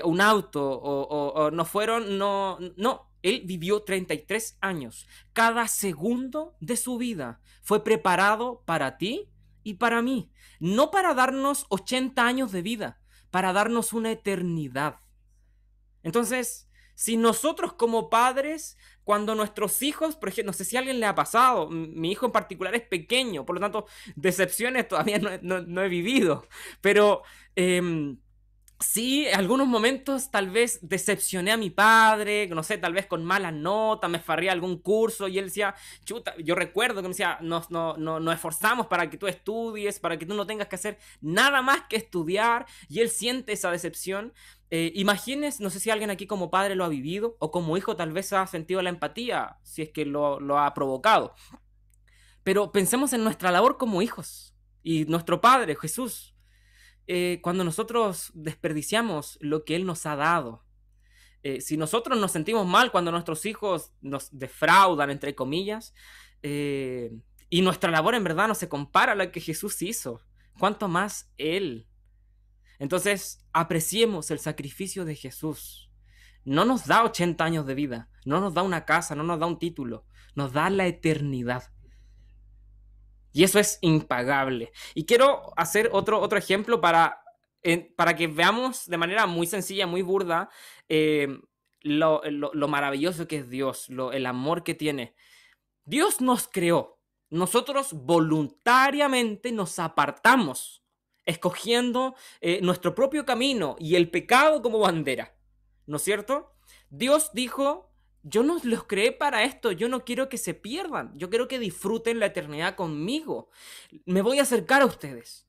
un auto, o no fueron, no, él vivió 33 años. Cada segundo de su vida fue preparado para ti y para mí, no para darnos 80 años de vida, para darnos una eternidad. Entonces, si nosotros como padres, cuando nuestros hijos, por ejemplo, no sé si a alguien le ha pasado, mi hijo en particular es pequeño, por lo tanto, decepciones todavía no he vivido, pero sí, en algunos momentos tal vez decepcioné a mi padre, no sé, tal vez con malas notas, me farré algún curso y él decía, chuta, yo recuerdo que me decía, nos esforzamos para que tú estudies, para que tú no tengas que hacer nada más que estudiar, y él siente esa decepción. Imagines, no sé si alguien aquí como padre lo ha vivido, o como hijo tal vez ha sentido la empatía, si es que lo ha provocado. Pero pensemos en nuestra labor como hijos, y nuestro Padre, Jesús. Cuando nosotros desperdiciamos lo que Él nos ha dado, si nosotros nos sentimos mal cuando nuestros hijos nos defraudan, entre comillas, y nuestra labor en verdad no se compara a la que Jesús hizo, ¿cuánto más Él? Entonces, apreciemos el sacrificio de Jesús. No nos da 80 años de vida, no nos da una casa, no nos da un título, nos da la eternidad. Y eso es impagable. Y quiero hacer otro ejemplo para que veamos de manera muy sencilla, muy burda, lo maravilloso que es Dios, el amor que tiene. Dios nos creó. Nosotros voluntariamente nos apartamos, escogiendo nuestro propio camino y el pecado como bandera, ¿no es cierto? Dios dijo, Yo no los creé para esto, yo no quiero que se pierdan, yo quiero que disfruten la eternidad conmigo. Me voy a acercar a ustedes.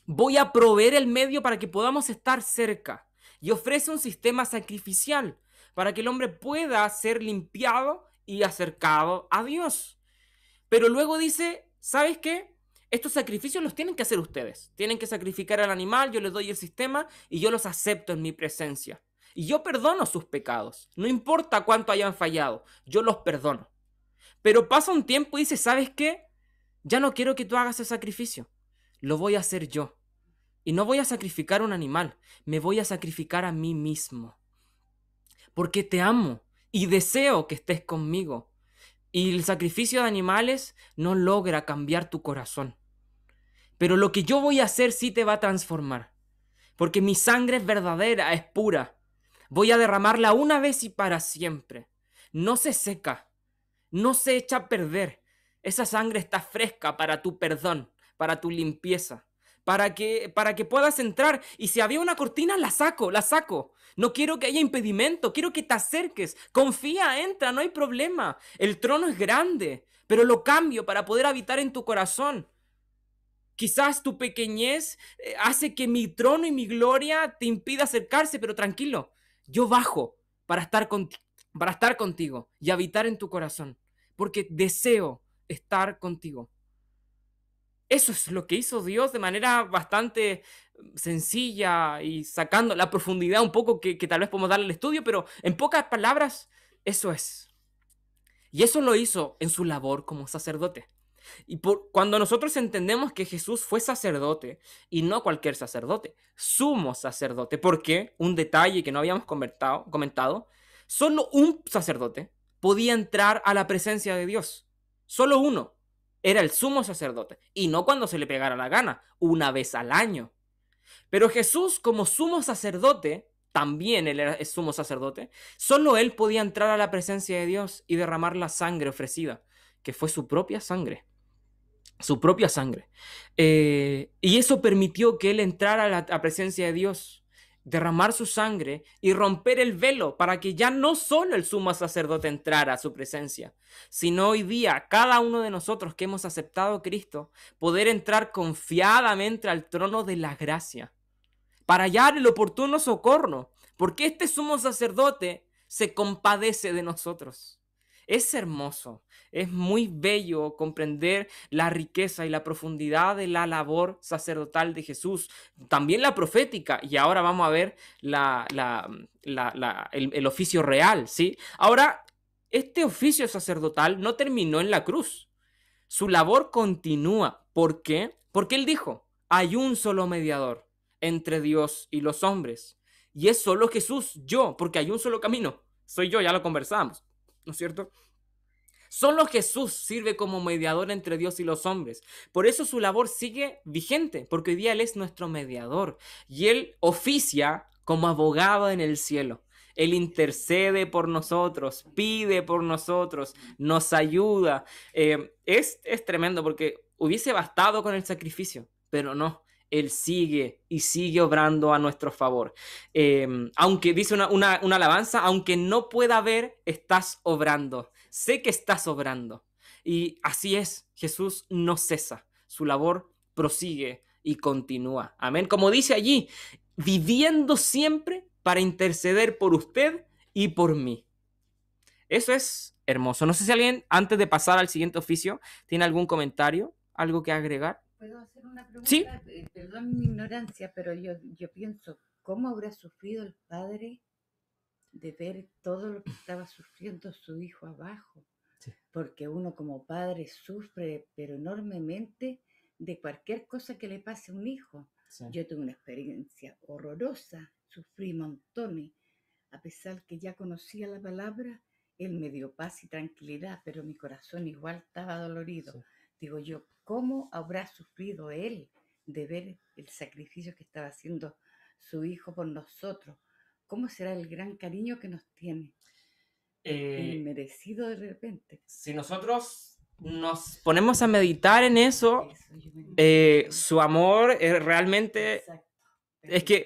Voy a proveer el medio para que podamos estar cerca. Y ofrece un sistema sacrificial para que el hombre pueda ser limpiado y acercado a Dios. Pero luego dice, ¿sabes qué? Estos sacrificios los tienen que hacer ustedes. Tienen que sacrificar al animal, yo les doy el sistema y yo los acepto en mi presencia. Y yo perdono sus pecados. No importa cuánto hayan fallado, yo los perdono. Pero pasa un tiempo y dice, ¿sabes qué? Ya no quiero que tú hagas ese sacrificio. Lo voy a hacer yo. Y no voy a sacrificar un animal, me voy a sacrificar a mí mismo. Porque te amo y deseo que estés conmigo. Y el sacrificio de animales no logra cambiar tu corazón. Pero lo que yo voy a hacer sí te va a transformar. Porque mi sangre es verdadera, es pura. Voy a derramarla una vez y para siempre. No se seca, no se echa a perder. Esa sangre está fresca para tu perdón, para tu limpieza. Para que puedas entrar. Y si había una cortina, la saco, la saco. No quiero que haya impedimento, quiero que te acerques. Confía, entra, no hay problema. El trono es grande, pero lo cambio para poder habitar en tu corazón. Quizás tu pequeñez hace que mi trono y mi gloria te impida acercarse, pero tranquilo, yo bajo para estar contigo y habitar en tu corazón, porque deseo estar contigo. Eso es lo que hizo Dios de manera bastante sencilla y sacando la profundidad un poco que tal vez podemos darle al estudio, pero en pocas palabras, eso es. Y eso lo hizo en su labor como sacerdote. Y cuando nosotros entendemos que Jesús fue sacerdote, y no cualquier sacerdote, sumo sacerdote, porque un detalle que no habíamos comentado, solo un sacerdote podía entrar a la presencia de Dios. Solo uno. Era el sumo sacerdote, y no cuando se le pegara la gana, una vez al año. Pero Jesús, como sumo sacerdote, también él era sumo sacerdote, solo él podía entrar a la presencia de Dios y derramar la sangre ofrecida, que fue su propia sangre. Su propia sangre. Y eso permitió que él entrara a la presencia de Dios, derramar su sangre y romper el velo para que ya no solo el sumo sacerdote entrara a su presencia, sino hoy día cada uno de nosotros que hemos aceptado a Cristo, poder entrar confiadamente al trono de la gracia para hallar el oportuno socorro, porque este sumo sacerdote se compadece de nosotros. Es hermoso, es muy bello comprender la riqueza y la profundidad de la labor sacerdotal de Jesús, también la profética, y ahora vamos a ver el oficio real, ¿sí? Ahora, este oficio sacerdotal no terminó en la cruz, su labor continúa. ¿Por qué? Porque él dijo, hay un solo mediador entre Dios y los hombres, y es solo Jesús, yo, porque hay un solo camino, soy yo, ya lo conversamos, ¿no es cierto? Solo Jesús sirve como mediador entre Dios y los hombres. Por eso su labor sigue vigente, porque hoy día Él es nuestro mediador y Él oficia como abogado en el cielo. Él intercede por nosotros, pide por nosotros, nos ayuda. Es tremendo porque hubiese bastado con el sacrificio, pero no. Él sigue y sigue obrando a nuestro favor. Aunque dice una alabanza, aunque no pueda ver, estás obrando. Sé que estás obrando. Y así es, Jesús no cesa. Su labor prosigue y continúa. Amén. Como dice allí, viviendo siempre para interceder por usted y por mí. Eso es hermoso. No sé si alguien, antes de pasar al siguiente oficio, tiene algún comentario, algo que agregar. ¿Puedo hacer una pregunta? Sí. Perdón mi ignorancia, pero yo pienso, ¿cómo habrá sufrido el padre de ver todo lo que estaba sufriendo su hijo abajo? Sí. Porque uno como padre sufre, pero enormemente, de cualquier cosa que le pase a un hijo. Sí. Yo tuve una experiencia horrorosa, sufrí montones. A pesar que ya conocía la palabra, él me dio paz y tranquilidad, pero mi corazón igual estaba dolorido. Sí. Digo yo, ¿cómo habrá sufrido él de ver el sacrificio que estaba haciendo su hijo por nosotros? ¿Cómo será el gran cariño que nos tiene? Inmerecido de repente. Si nosotros nos ponemos a meditar en eso, su amor es realmente... Exacto. Es que,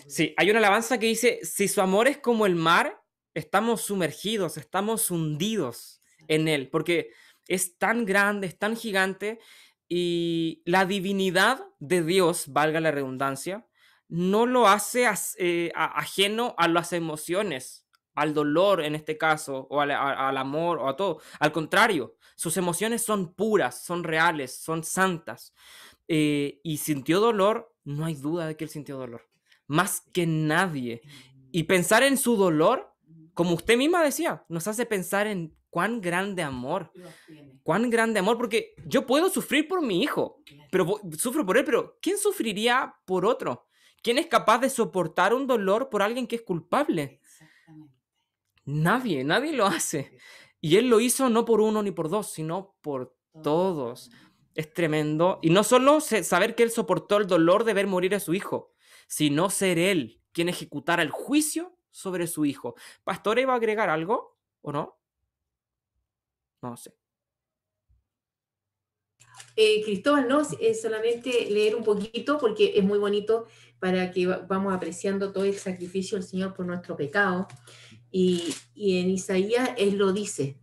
sí, hay una alabanza que dice, si su amor es como el mar, estamos sumergidos, estamos hundidos en Él, porque es tan grande, es tan gigante, y la divinidad de Dios, valga la redundancia, no lo hace ajeno a las emociones, al dolor en este caso, o al amor, o a todo. Al contrario, sus emociones son puras, son reales, son santas. Y sintió dolor, no hay duda de que él sintió dolor, más que nadie. Y pensar en su dolor, como usted misma decía, nos hace pensar en cuán grande amor, porque yo puedo sufrir por mi hijo, pero sufro por él, pero ¿quién sufriría por otro? ¿Quién es capaz de soportar un dolor por alguien que es culpable? Nadie lo hace. Y él lo hizo no por uno ni por dos, sino por todos. Es tremendo. Y no solo saber que él soportó el dolor de ver morir a su hijo, sino ser él quien ejecutara el juicio sobre su hijo. ¿Pastor iba a agregar algo o no? No sé. Cristóbal, no, es solamente leer un poquito porque es muy bonito para que vamos apreciando todo el sacrificio del Señor por nuestro pecado. Y en Isaías Él lo dice,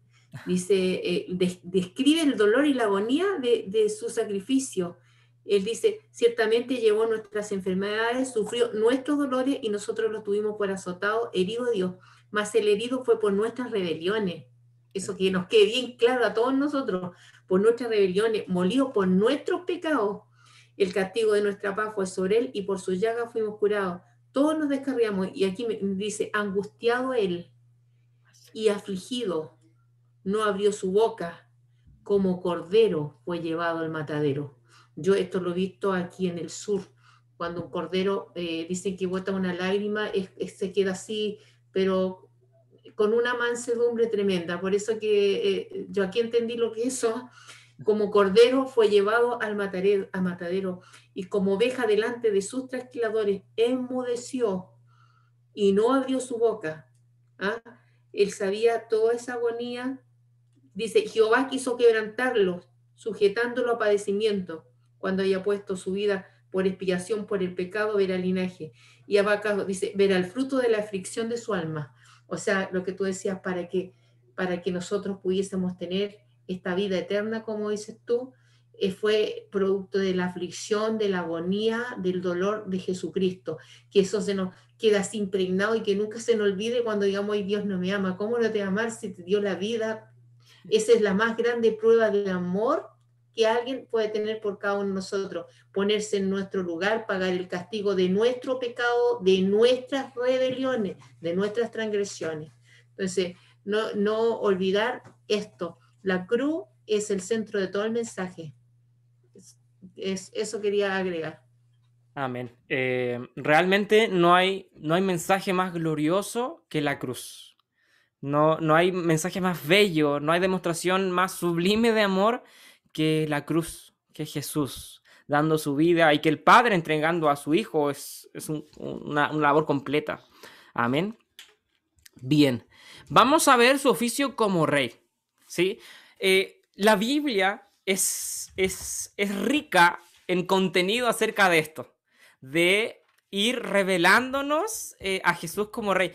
describe el dolor y la agonía de su sacrificio. Él dice, ciertamente llevó nuestras enfermedades, sufrió nuestros dolores y nosotros los tuvimos por azotados, herido de Dios, mas el herido fue por nuestras rebeliones. Eso que nos quede bien claro a todos nosotros, por nuestras rebeliones, molido por nuestros pecados. El castigo de nuestra paz fue sobre él y por sus llagas fuimos curados. Todos nos descarriamos, y aquí me dice, angustiado él y afligido, no abrió su boca, como cordero fue llevado al matadero. Yo esto lo he visto aquí en el sur, cuando un cordero, dicen que bota una lágrima, se queda así, pero con una mansedumbre tremenda. Por eso que yo aquí entendí lo que eso, como cordero fue llevado al matadero, y como oveja delante de sus trasquiladores, enmudeció y no abrió su boca. ¿Ah? Él sabía toda esa agonía. Dice, Jehová quiso quebrantarlo, sujetándolo a padecimiento, cuando haya puesto su vida por expiación por el pecado, verá el linaje. Y Habacuc dice, verá el fruto de la aflicción de su alma. O sea, lo que tú decías, para que nosotros pudiésemos tener esta vida eterna, como dices tú, fue producto de la aflicción, de la agonía, del dolor de Jesucristo, que eso se nos queda así impregnado y que nunca se nos olvide cuando digamos, ay, Dios no me ama, ¿cómo no te va a amar si te dio la vida? Esa es la más grande prueba de amor que alguien puede tener por cada uno de nosotros, ponerse en nuestro lugar, pagar el castigo de nuestro pecado, de nuestras rebeliones, de nuestras transgresiones. Entonces, no olvidar esto, la cruz es el centro de todo el mensaje. Eso quería agregar. Amén. Realmente no hay mensaje más glorioso que la cruz. No hay mensaje más bello, no hay demostración más sublime de amor que la cruz, que Jesús dando su vida y que el Padre entregando a su Hijo es una labor completa. Amén. Bien, vamos a ver su oficio como rey, ¿sí? La Biblia es rica en contenido acerca de esto, de ir revelándonos a Jesús como rey.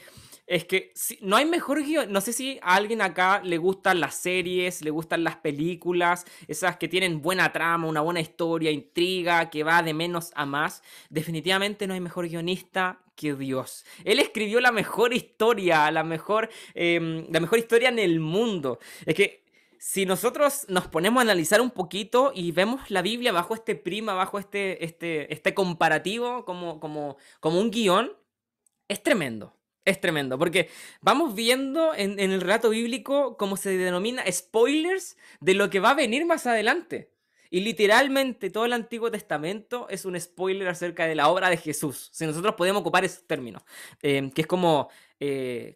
Es que no hay mejor guión. No sé si a alguien acá le gustan las series, le gustan las películas, esas que tienen buena trama, una buena historia, intriga, que va de menos a más. Definitivamente no hay mejor guionista que Dios. Él escribió la mejor historia, la mejor historia en el mundo. Es que si nosotros nos ponemos a analizar un poquito y vemos la Biblia bajo este prisma, bajo este comparativo como un guión, es tremendo. Es tremendo, porque vamos viendo en el relato bíblico cómo se denomina spoilers de lo que va a venir más adelante. Y literalmente todo el Antiguo Testamento es un spoiler acerca de la obra de Jesús. Si nosotros podemos ocupar ese término, que es como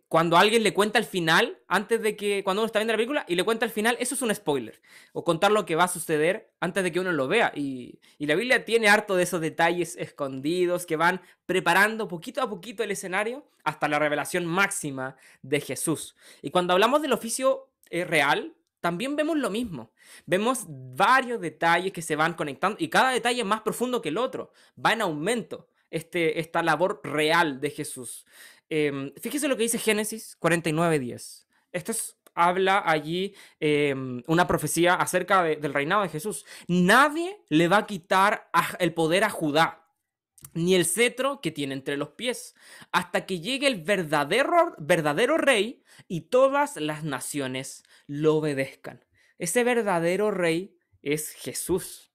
cuando alguien le cuenta el final, cuando uno está viendo la película y le cuenta el final, eso es un spoiler. O contar lo que va a suceder antes de que uno lo vea. Y la Biblia tiene harto de esos detalles escondidos que van preparando poquito a poquito el escenario hasta la revelación máxima de Jesús. Y cuando hablamos del oficio real, también vemos lo mismo. Vemos varios detalles que se van conectando y cada detalle es más profundo que el otro. Va en aumento esta labor real de Jesús. Fíjese lo que dice Génesis 49:10. Habla allí una profecía acerca del reinado de Jesús. Nadie le va a quitar el poder a Judá, ni el cetro que tiene entre los pies, hasta que llegue el verdadero rey y todas las naciones lo obedezcan. Ese verdadero rey es Jesús.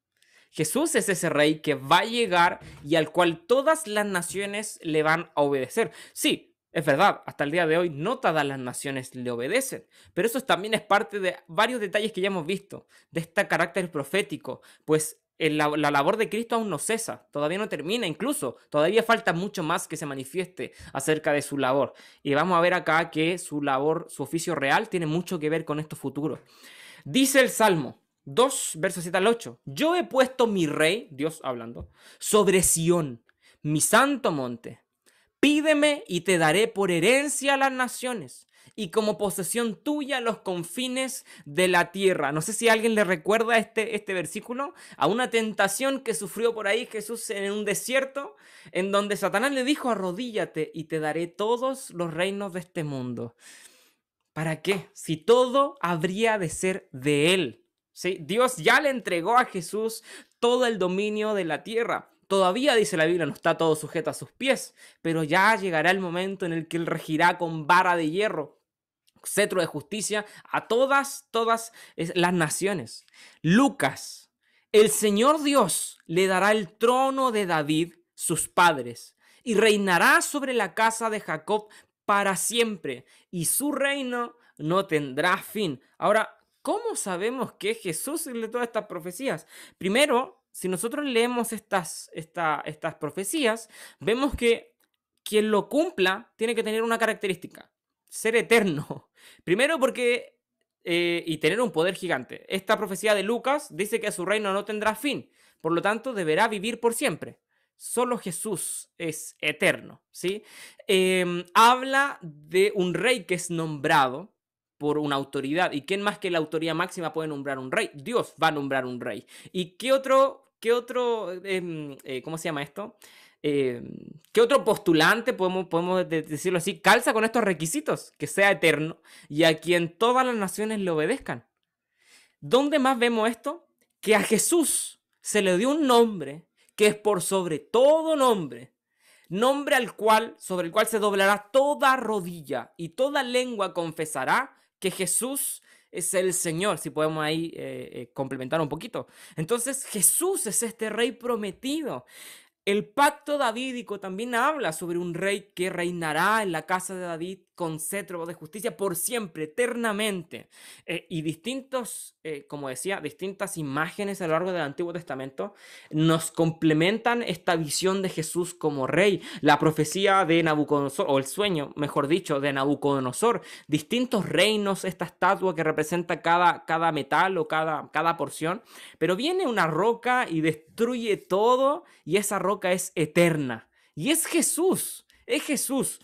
Jesús es ese rey que va a llegar y al cual todas las naciones le van a obedecer. Sí, es verdad, hasta el día de hoy no todas las naciones le obedecen, pero eso también es parte de varios detalles que ya hemos visto, de este carácter profético, pues la labor de Cristo aún no cesa, todavía no termina, incluso todavía falta mucho más que se manifieste acerca de su labor. Y vamos a ver acá que su labor, su oficio real, tiene mucho que ver con esto futuro. Dice el Salmo 2, versos 7 al 8. Yo he puesto mi rey, Dios hablando, sobre Sión, mi santo monte. Pídeme y te daré por herencia a las naciones y como posesión tuya los confines de la tierra. No sé si a alguien le recuerda este versículo a una tentación que sufrió por ahí Jesús en un desierto, en donde Satanás le dijo: arrodíllate y te daré todos los reinos de este mundo. ¿Para qué? Si todo habría de ser de él. ¿Sí? Dios ya le entregó a Jesús todo el dominio de la tierra. Todavía, dice la Biblia, no está todo sujeto a sus pies, pero ya llegará el momento en el que él regirá con vara de hierro, cetro de justicia, a todas las naciones. Lucas: el Señor Dios le dará el trono de David, sus padres, y reinará sobre la casa de Jacob para siempre, y su reino no tendrá fin. Ahora, ¿cómo sabemos que Jesús lee todas estas profecías? Primero, si nosotros leemos estas profecías, vemos que quien lo cumpla tiene que tener una característica: ser eterno. Primero porque, y tener un poder gigante. Esta profecía de Lucas dice que su reino no tendrá fin, por lo tanto deberá vivir por siempre. Solo Jesús es eterno, ¿sí? Habla de un rey que es nombrado por una autoridad. ¿Y quién más que la autoridad máxima puede nombrar un rey? Dios va a nombrar un rey. ¿Y qué otro ¿cómo se llama esto? ¿Qué otro postulante, podemos decirlo así, calza con estos requisitos? Que sea eterno y a quien todas las naciones le obedezcan. ¿Dónde más vemos esto? Que a Jesús se le dio un nombre que es por sobre todo nombre, nombre sobre el cual se doblará toda rodilla y toda lengua confesará que Jesús es el Señor, si podemos ahí complementar un poquito. Entonces Jesús es este rey prometido. El pacto davídico también habla sobre un rey que reinará en la casa de David con cetro de justicia por siempre, eternamente. Y como decía, distintas imágenes a lo largo del Antiguo Testamento nos complementan esta visión de Jesús como rey. La profecía de Nabucodonosor, o el sueño, mejor dicho, de Nabucodonosor. Distintos reinos, esta estatua que representa cada metal o cada porción. Pero viene una roca y destruye todo, y esa roca es eterna. Y es Jesús, es Jesús.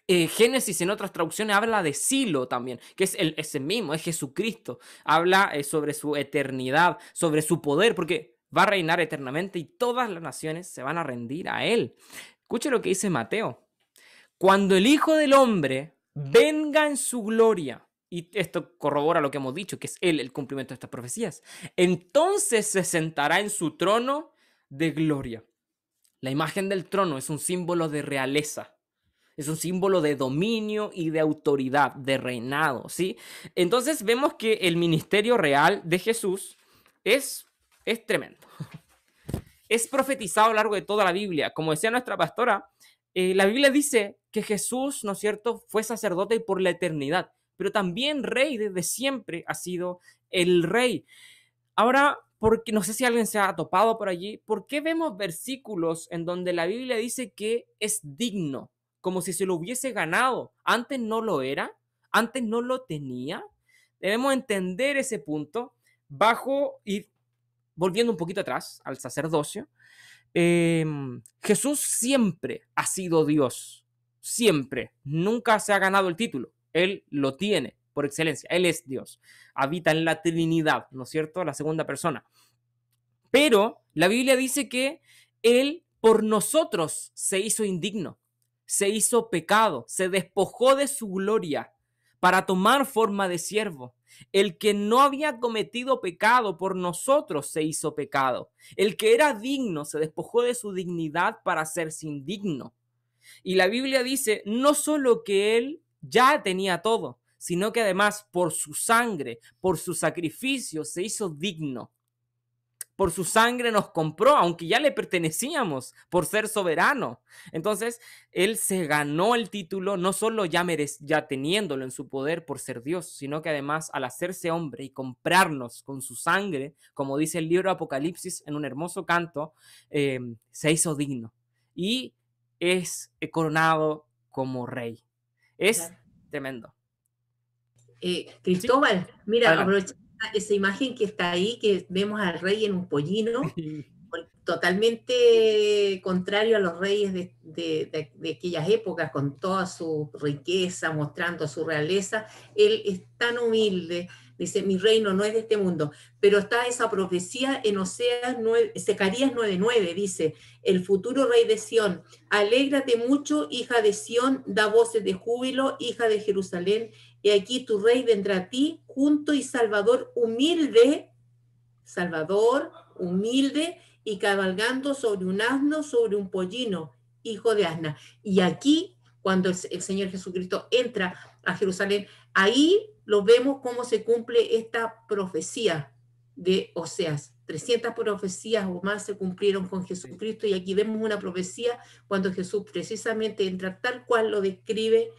Génesis en otras traducciones habla de Silo también, que es ese mismo, es Jesucristo. Habla sobre su eternidad, sobre su poder, porque va a reinar eternamente y todas las naciones se van a rendir a él. Escuche lo que dice Mateo. Cuando el Hijo del Hombre venga en su gloria, y esto corrobora lo que hemos dicho, que es él el cumplimiento de estas profecías, entonces se sentará en su trono de gloria. La imagen del trono es un símbolo de realeza. Es un símbolo de dominio y de autoridad, de reinado, ¿sí? Entonces vemos que el ministerio real de Jesús es tremendo. Es profetizado a lo largo de toda la Biblia. Como decía nuestra pastora, la Biblia dice que Jesús, ¿no es cierto?, fue sacerdote por la eternidad, pero también rey desde siempre ha sido el rey. Ahora, porque no sé si alguien se ha topado por allí, ¿por qué vemos versículos en donde la Biblia dice que es digno? Como si se lo hubiese ganado. Antes no lo era, antes no lo tenía. Debemos entender ese punto y volviendo un poquito atrás al sacerdocio. Jesús siempre ha sido Dios, siempre, nunca se ha ganado el título, él lo tiene por excelencia, él es Dios, habita en la Trinidad, ¿no es cierto?, la segunda persona. Pero la Biblia dice que él por nosotros se hizo indigno. se hizo pecado, se despojó de su gloria para tomar forma de siervo. El que no había cometido pecado por nosotros se hizo pecado. El que era digno se despojó de su dignidad para hacerse indigno. Y la Biblia dice no solo que él ya tenía todo, sino que además por su sangre, por su sacrificio, se hizo digno. Por su sangre nos compró, aunque ya le pertenecíamos, por ser soberano. Entonces, él se ganó el título, no solo ya teniéndolo en su poder por ser Dios, sino que además al hacerse hombre y comprarnos con su sangre, como dice el libro de Apocalipsis en un hermoso canto, se hizo digno y es coronado como rey. Es Claro. tremendo. Cristóbal, mira, Adelante. aprovecha esa imagen que está ahí, que vemos al rey en un pollino, totalmente contrario a los reyes de aquellas épocas, con toda su riqueza, mostrando su realeza. Él es tan humilde, dice, mi reino no es de este mundo, pero está esa profecía en Zacarías 9:9, dice, el futuro rey de Sión, alégrate mucho, hija de Sión, da voces de júbilo, hija de Jerusalén, y aquí tu rey vendrá a ti, junto y Salvador humilde, y cabalgando sobre un asno, sobre un pollino, hijo de asna. Y aquí, cuando el Señor Jesucristo entra a Jerusalén, ahí lo vemos cómo se cumple esta profecía de Oseas. 300 profecías o más se cumplieron con Jesucristo, y aquí vemos una profecía cuando Jesús precisamente entra tal cual lo describe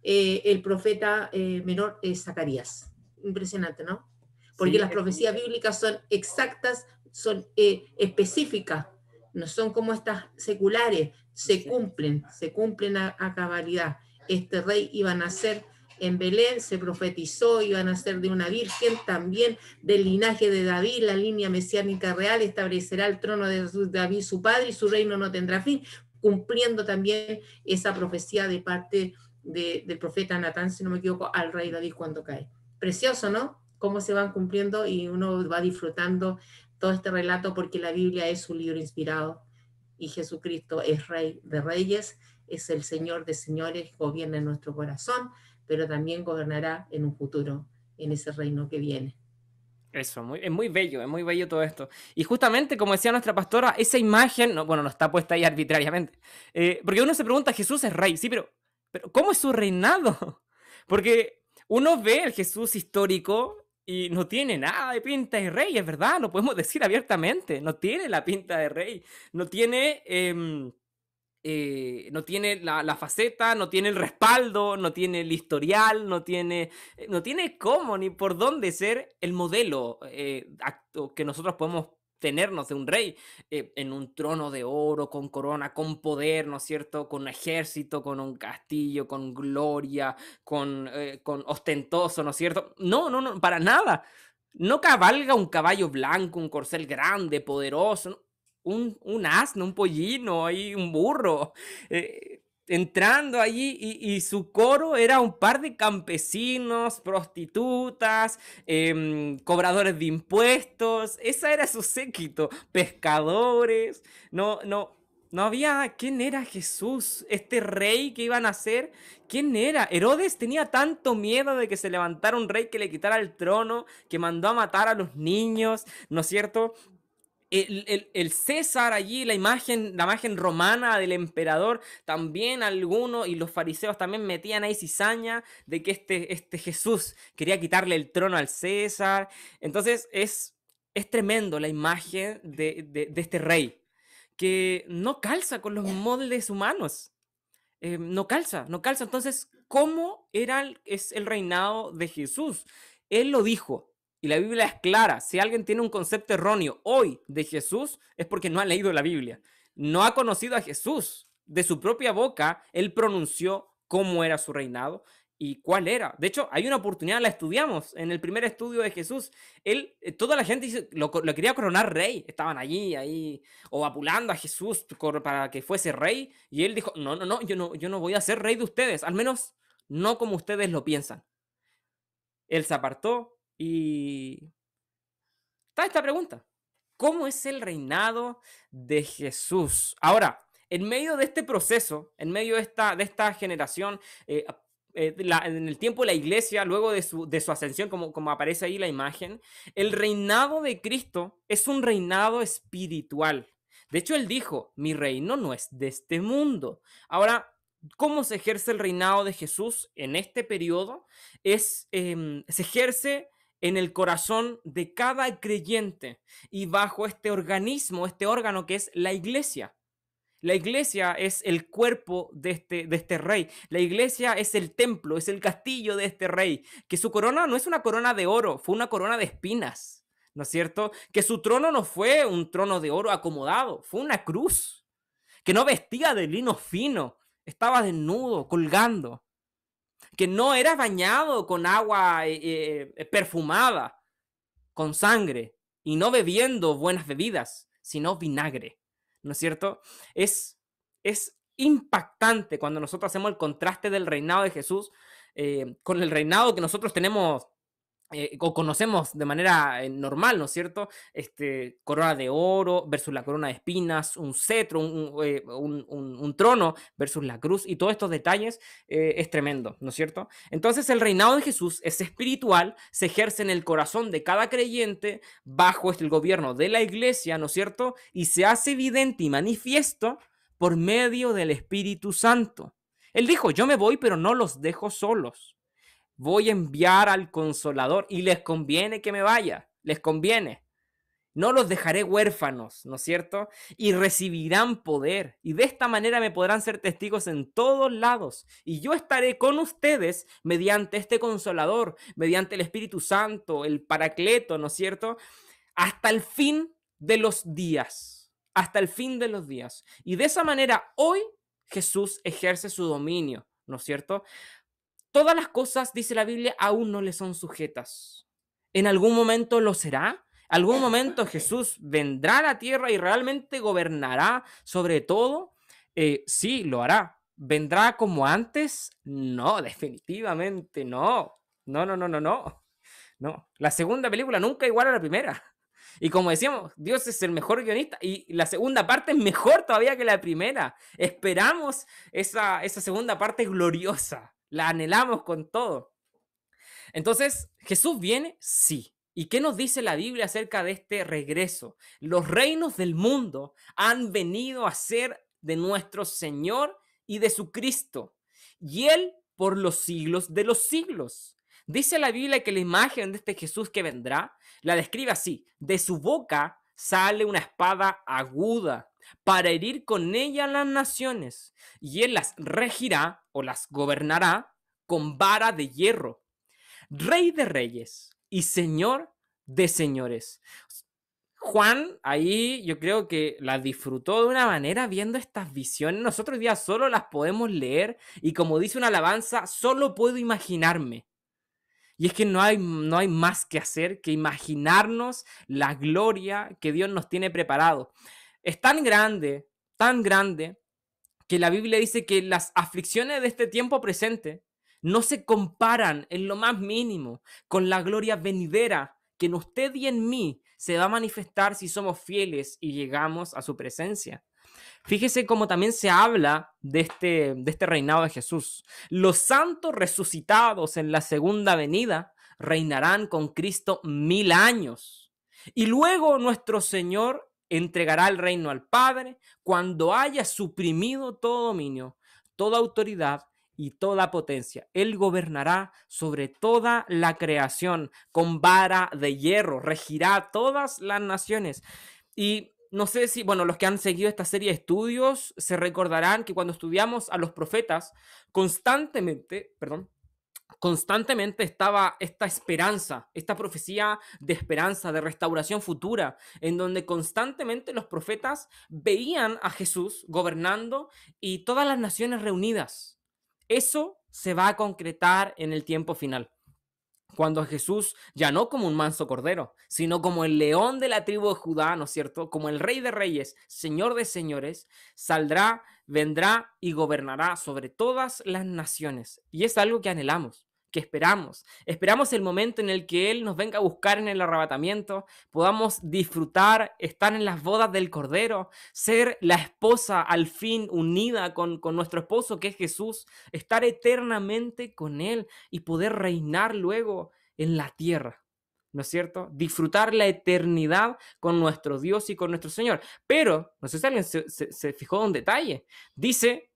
el profeta menor Zacarías. Impresionante, ¿no? Porque Sí, las profecías bíblicas son exactas, son específicas, no son como estas seculares, se cumplen a cabalidad. Este rey iba a nacer en Belén, se profetizó, iba a nacer de una virgen, también del linaje de David, la línea mesiánica real, establecerá el trono de David su padre y su reino no tendrá fin, cumpliendo también esa profecía de parte del profeta Natán, si no me equivoco, al rey David cuando cae. Precioso, ¿no? Cómo se van cumpliendo y uno va disfrutando todo este relato, porque la Biblia es un libro inspirado y Jesucristo es Rey de Reyes, es el Señor de Señores, gobierna en nuestro corazón, pero también gobernará en un futuro, en ese reino que viene. Eso, es muy bello todo esto. Y justamente, como decía nuestra pastora, esa imagen, no, bueno, no está puesta ahí arbitrariamente. Porque uno se pregunta, Jesús es rey, sí, pero ¿cómo es su reinado? Porque uno ve el Jesús histórico y no tiene nada de pinta de rey, es verdad, lo podemos decir abiertamente, no tiene la pinta de rey, no tiene... no tiene la faceta, no tiene el respaldo, no tiene el historial, no tiene cómo ni por dónde ser el modelo acto que nosotros podemos tenernos de un rey en un trono de oro, con corona, con poder, ¿no es cierto? Con un ejército, con un castillo, con gloria, con ostentoso, ¿no es cierto? No, para nada. No cabalga un caballo blanco, un corcel grande, poderoso, ¿no? Un asno, un pollino, ahí un burro, entrando allí y su coro era un par de campesinos, prostitutas, cobradores de impuestos, esa era su séquito, pescadores, no había. ¿Quién era Jesús? Este rey que iban a ser, ¿quién era? Herodes tenía tanto miedo de que se levantara un rey que le quitara el trono, que mandó a matar a los niños, ¿no es cierto? El César allí, la imagen romana del emperador, también algunos, y los fariseos también metían ahí cizaña de que este Jesús quería quitarle el trono al César. Entonces es tremendo la imagen de este rey, que no calza con los moldes humanos. No calza. Entonces, ¿cómo es el reinado de Jesús? Él lo dijo. Y la Biblia es clara. Si alguien tiene un concepto erróneo hoy de Jesús, es porque no ha leído la Biblia. No ha conocido a Jesús. De su propia boca, él pronunció cómo era su reinado y cuál era. De hecho, hay una oportunidad, la estudiamos en el primer estudio de Jesús. Toda la gente lo quería coronar rey. Estaban allí, ahí, ovapulando a Jesús para que fuese rey. Y él dijo, no, yo no voy a ser rey de ustedes. Al menos no como ustedes lo piensan. Él se apartó. Y está esta pregunta: ¿cómo es el reinado de Jesús? Ahora, en medio de este proceso, en medio de esta generación, en el tiempo de la iglesia, luego de su ascensión, como aparece ahí la imagen, el reinado de Cristo es un reinado espiritual. De hecho, él dijo, mi reino no es de este mundo. Ahora, ¿cómo se ejerce el reinado de Jesús en este periodo? Se ejerce en el corazón de cada creyente y bajo este organismo, este órgano que es la iglesia. La iglesia es el cuerpo de este rey. La iglesia es el templo, es el castillo de este rey. Que su corona no es una corona de oro, fue una corona de espinas, ¿no es cierto? Que su trono no fue un trono de oro acomodado, fue una cruz. Que no vestía de lino fino, estaba desnudo, colgando. Que no era bañado con agua perfumada, con sangre, y no bebiendo buenas bebidas, sino vinagre. ¿No es cierto? Es impactante cuando nosotros hacemos el contraste del reinado de Jesús con el reinado que nosotros tenemos o conocemos de manera normal, ¿no es cierto? Corona de oro versus la corona de espinas, un cetro, un trono versus la cruz, y todos estos detalles es tremendo, ¿no es cierto? Entonces el reinado de Jesús es espiritual, se ejerce en el corazón de cada creyente bajo el gobierno de la iglesia, ¿no es cierto? Y se hace evidente y manifiesto por medio del Espíritu Santo. Él dijo, yo me voy, pero no los dejo solos. Voy a enviar al Consolador y les conviene que me vaya, les conviene. No los dejaré huérfanos, ¿no es cierto? Y recibirán poder. Y de esta manera me podrán ser testigos en todos lados. Y yo estaré con ustedes mediante este Consolador, mediante el Espíritu Santo, el Paracleto, ¿no es cierto? Hasta el fin de los días. Hasta el fin de los días. Y de esa manera hoy Jesús ejerce su dominio, ¿no es cierto? Todas las cosas, dice la Biblia, aún no le son sujetas. ¿En algún momento lo será? ¿Algún momento Jesús vendrá a la tierra y realmente gobernará sobre todo? Sí, lo hará. ¿Vendrá como antes? No, definitivamente no. No. La segunda película nunca igual a la primera. Y como decíamos, Dios es el mejor guionista y la segunda parte es mejor todavía que la primera. Esperamos esa segunda parte gloriosa. La anhelamos con todo. Entonces, ¿Jesús viene? Sí. ¿Y qué nos dice la Biblia acerca de este regreso? Los reinos del mundo han venido a ser de nuestro Señor y de su Cristo. Y Él por los siglos de los siglos. Dice la Biblia que la imagen de este Jesús que vendrá la describe así. De su boca sale una espada aguda para herir con ella a las naciones, y él las regirá o las gobernará con vara de hierro. Rey de reyes y señor de señores. Juan ahí yo creo que la disfrutó de una manera viendo estas visiones. Nosotros hoy día solo las podemos leer y como dice una alabanza, solo puedo imaginarme. Y es que no hay más que hacer que imaginarnos la gloria que Dios nos tiene preparado. Es tan grande, que la Biblia dice que las aflicciones de este tiempo presente no se comparan en lo más mínimo con la gloria venidera que en usted y en mí se va a manifestar si somos fieles y llegamos a su presencia. Fíjese cómo también se habla de este reinado de Jesús. Los santos resucitados en la segunda venida reinarán con Cristo 1000 años. Y luego nuestro Señor entregará el reino al Padre cuando haya suprimido todo dominio, toda autoridad y toda potencia. Él gobernará sobre toda la creación con vara de hierro, regirá todas las naciones. Y no sé si, los que han seguido esta serie de estudios se recordarán que cuando estudiamos a los profetas, constantemente estaba esta esperanza, esta profecía de esperanza, de restauración futura, en donde constantemente los profetas veían a Jesús gobernando y todas las naciones reunidas. Eso se va a concretar en el tiempo final, cuando Jesús, ya no como un manso cordero, sino como el león de la tribu de Judá, ¿no es cierto? Como el rey de reyes, señor de señores, vendrá y gobernará sobre todas las naciones. Y es algo que anhelamos, que esperamos. Esperamos el momento en el que Él nos venga a buscar en el arrebatamiento, podamos disfrutar, estar en las bodas del Cordero, ser la esposa al fin unida con nuestro esposo que es Jesús, estar eternamente con Él y poder reinar luego en la tierra. ¿No es cierto? Disfrutar la eternidad con nuestro Dios y con nuestro Señor. Pero, no sé si alguien se fijó en un detalle. Dice,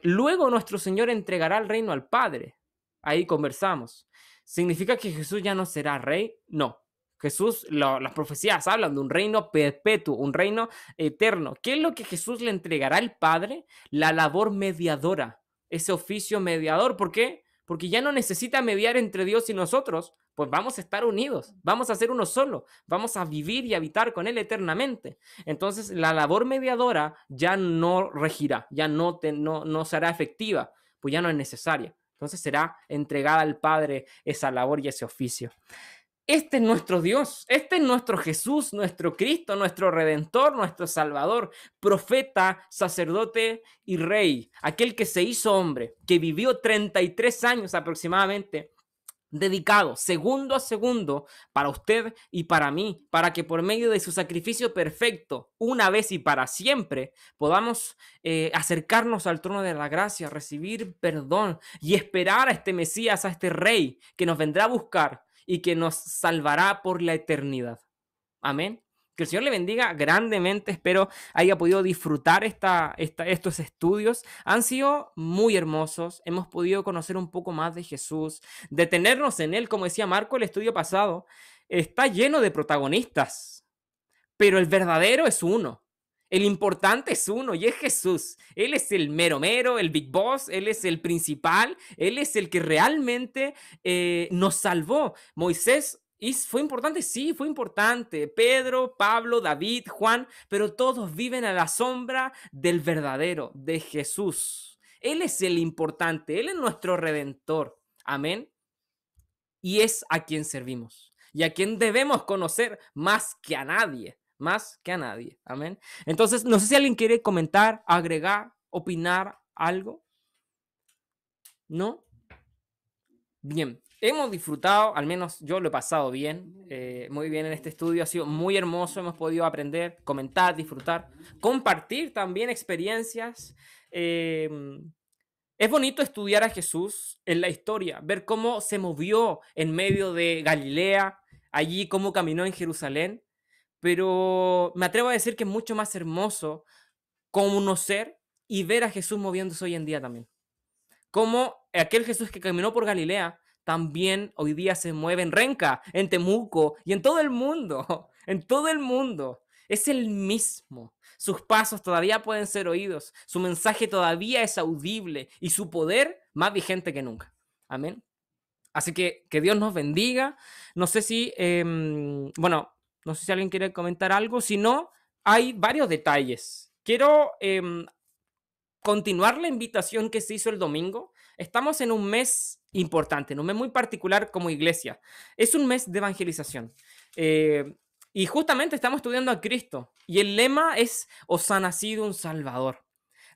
luego nuestro Señor entregará el reino al Padre. Ahí conversamos. ¿Significa que Jesús ya no será rey? No. Jesús, las profecías hablan de un reino perpetuo, un reino eterno. ¿Qué es lo que Jesús le entregará al Padre? La labor mediadora, ese oficio mediador. ¿Por qué? Porque ya no necesita mediar entre Dios y nosotros, pues vamos a estar unidos, vamos a ser uno solo, vamos a vivir y habitar con Él eternamente. Entonces la labor mediadora ya no regirá, ya no será efectiva, pues ya no es necesaria. Entonces será entregada al Padre esa labor y ese oficio. Este es nuestro Dios, este es nuestro Jesús, nuestro Cristo, nuestro Redentor, nuestro Salvador, profeta, sacerdote y rey, aquel que se hizo hombre, que vivió 33 años aproximadamente, dedicado segundo a segundo para usted y para mí, para que por medio de su sacrificio perfecto, una vez y para siempre, podamos acercarnos al trono de la gracia, recibir perdón y esperar a este Mesías, a este Rey que nos vendrá a buscar y que nos salvará por la eternidad. Amén. Que el Señor le bendiga grandemente. Espero haya podido disfrutar estos estudios. Han sido muy hermosos. Hemos podido conocer un poco más de Jesús, detenernos en Él. Como decía Marco, el estudio pasado está lleno de protagonistas, pero el verdadero es uno. El importante es uno y es Jesús. Él es el mero mero, el big boss, Él es el principal, Él es el que realmente nos salvó. Moisés fue importante, sí, fue importante. Pedro, Pablo, David, Juan, pero todos viven a la sombra del verdadero, de Jesús. Él es el importante, Él es nuestro Redentor. Amén. Y es a quien servimos y a quien debemos conocer más que a nadie. Más que a nadie. Amén. Entonces, no sé si alguien quiere comentar, agregar, opinar algo. ¿No? Bien. Hemos disfrutado, al menos yo lo he pasado bien, muy bien en este estudio. Ha sido muy hermoso. Hemos podido aprender, comentar, disfrutar, compartir también experiencias. Es bonito estudiar a Jesús en la historia, ver cómo se movió en medio de Galilea, allí cómo caminó en Jerusalén. Pero me atrevo a decir que es mucho más hermoso conocer y ver a Jesús moviéndose hoy en día también. Como aquel Jesús que caminó por Galilea también hoy día se mueve en Renca, en Temuco y en todo el mundo. En todo el mundo. Es el mismo. Sus pasos todavía pueden ser oídos. Su mensaje todavía es audible y su poder más vigente que nunca. Amén. Así que Dios nos bendiga. No sé si, no sé si alguien quiere comentar algo. Si no, hay varios detalles. Quiero continuar la invitación que se hizo el domingo. Estamos en un mes importante, en un mes muy particular como iglesia. Es un mes de evangelización. Y justamente estamos estudiando a Cristo. Y el lema es: os ha nacido un Salvador.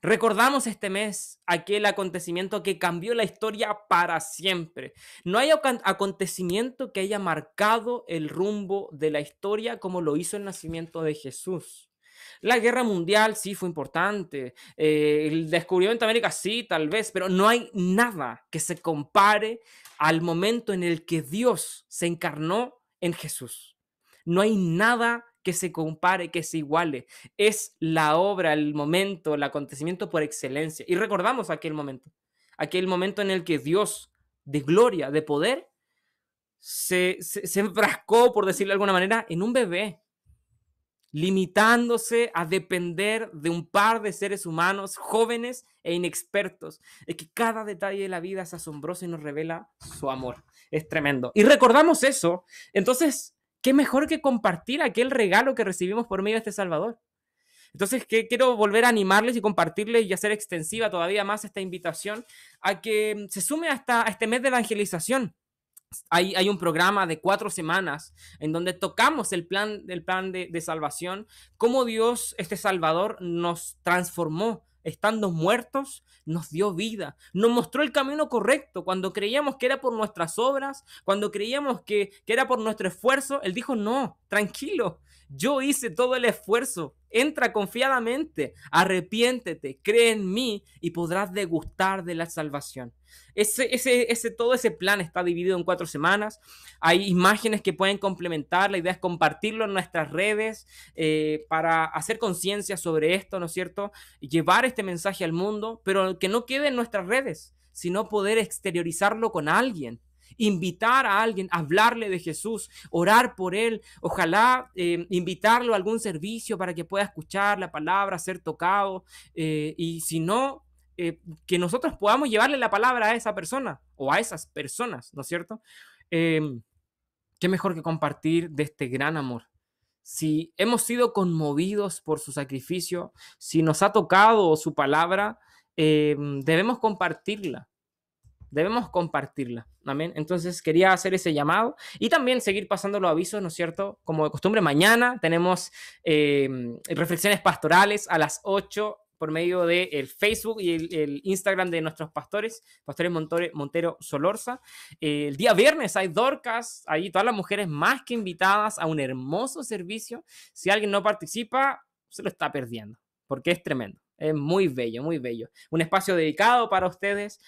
Recordamos este mes aquel acontecimiento que cambió la historia para siempre. No hay acontecimiento que haya marcado el rumbo de la historia como lo hizo el nacimiento de Jesús. La guerra mundial sí fue importante, el descubrimiento de América sí, tal vez, pero no hay nada que se compare al momento en el que Dios se encarnó en Jesús. No hay nada que se compare, que se iguale. Es la obra, el momento, el acontecimiento por excelencia. Y recordamos aquel momento en el que Dios, de gloria, de poder, se enfrascó, por decirlo de alguna manera, en un bebé, limitándose a depender de un par de seres humanos jóvenes e inexpertos. Es que cada detalle de la vida es asombroso y nos revela su amor. Es tremendo. Y recordamos eso, entonces, ¿qué mejor que compartir aquel regalo que recibimos por medio de este Salvador? Entonces, quiero volver a animarles y compartirles y hacer extensiva todavía más esta invitación a que se sume a este mes de evangelización. Hay un programa de 4 semanas en donde tocamos el plan de salvación, cómo Dios, este Salvador, nos transformó, estando muertos, nos dio vida, nos mostró el camino correcto. Cuando creíamos que era por nuestras obras, cuando creíamos que era por nuestro esfuerzo, Él dijo, no, tranquilo, yo hice todo el esfuerzo. Entra confiadamente, arrepiéntete, cree en mí y podrás degustar de la salvación. Todo ese plan está dividido en 4 semanas. Hay imágenes que pueden complementar. La idea es compartirlo en nuestras redes para hacer conciencia sobre esto, ¿no es cierto? Llevar este mensaje al mundo, pero que no quede en nuestras redes, sino poder exteriorizarlo con alguien. Invitar a alguien, hablarle de Jesús, orar por él, ojalá invitarlo a algún servicio para que pueda escuchar la palabra, ser tocado, y si no, que nosotros podamos llevarle la palabra a esa persona o a esas personas, ¿no es cierto? Qué mejor que compartir de este gran amor. Si hemos sido conmovidos por su sacrificio, si nos ha tocado su palabra, debemos compartirla. Debemos compartirla. Amén. Entonces quería hacer ese llamado y también seguir pasando los avisos, ¿no es cierto? Como de costumbre, mañana tenemos reflexiones pastorales a las 8 por medio del Facebook y el Instagram de nuestros pastores Montero Solorza. El día viernes hay Dorcas, ahí todas las mujeres más que invitadas a un hermoso servicio. Si alguien no participa, se lo está perdiendo, porque es tremendo. Es muy bello, muy bello. Un espacio dedicado para ustedes,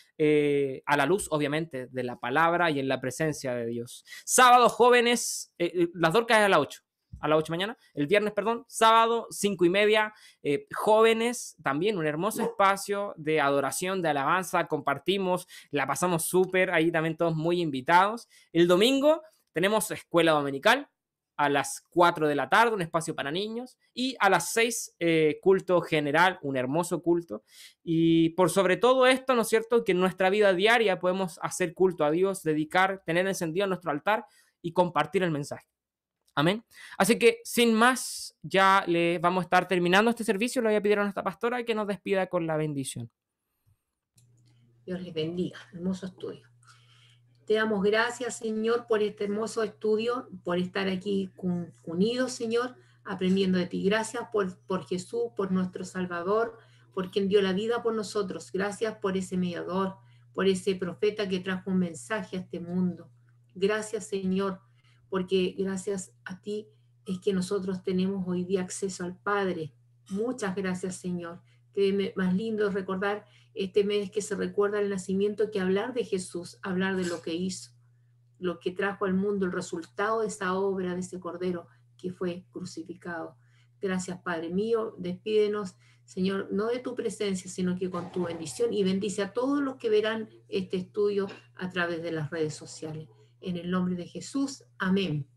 a la luz, obviamente, de la palabra y en la presencia de Dios. Sábado, jóvenes, las Dorcas es a las 8. A las 8 de la mañana, el viernes, perdón, sábado, 5:30, jóvenes, también un hermoso espacio de adoración, de alabanza, compartimos, la pasamos súper, ahí también todos muy invitados. El domingo tenemos escuela dominical, a las 4 de la tarde, un espacio para niños, y a las 6, culto general, un hermoso culto. Y por sobre todo esto, ¿no es cierto?, que en nuestra vida diaria podemos hacer culto a Dios, dedicar, tener encendido nuestro altar y compartir el mensaje. Amén. Así que, sin más, ya le vamos a estar terminando este servicio. Le voy a pedir a nuestra pastora que nos despida con la bendición. Dios les bendiga. Hermoso estudio. Te damos gracias, Señor, por este hermoso estudio, por estar aquí unidos, Señor, aprendiendo de ti. Gracias por Jesús, por nuestro Salvador, por quien dio la vida por nosotros. Gracias por ese mediador, por ese profeta que trajo un mensaje a este mundo. Gracias, Señor, porque gracias a ti es que nosotros tenemos hoy día acceso al Padre. Muchas gracias, Señor. Que más lindo es recordar este mes que se recuerda el nacimiento que hablar de Jesús, hablar de lo que hizo, lo que trajo al mundo, el resultado de esa obra, de ese Cordero que fue crucificado. Gracias, Padre mío. Despídenos, Señor, no de tu presencia, sino que con tu bendición, y bendice a todos los que verán este estudio a través de las redes sociales. En el nombre de Jesús, amén.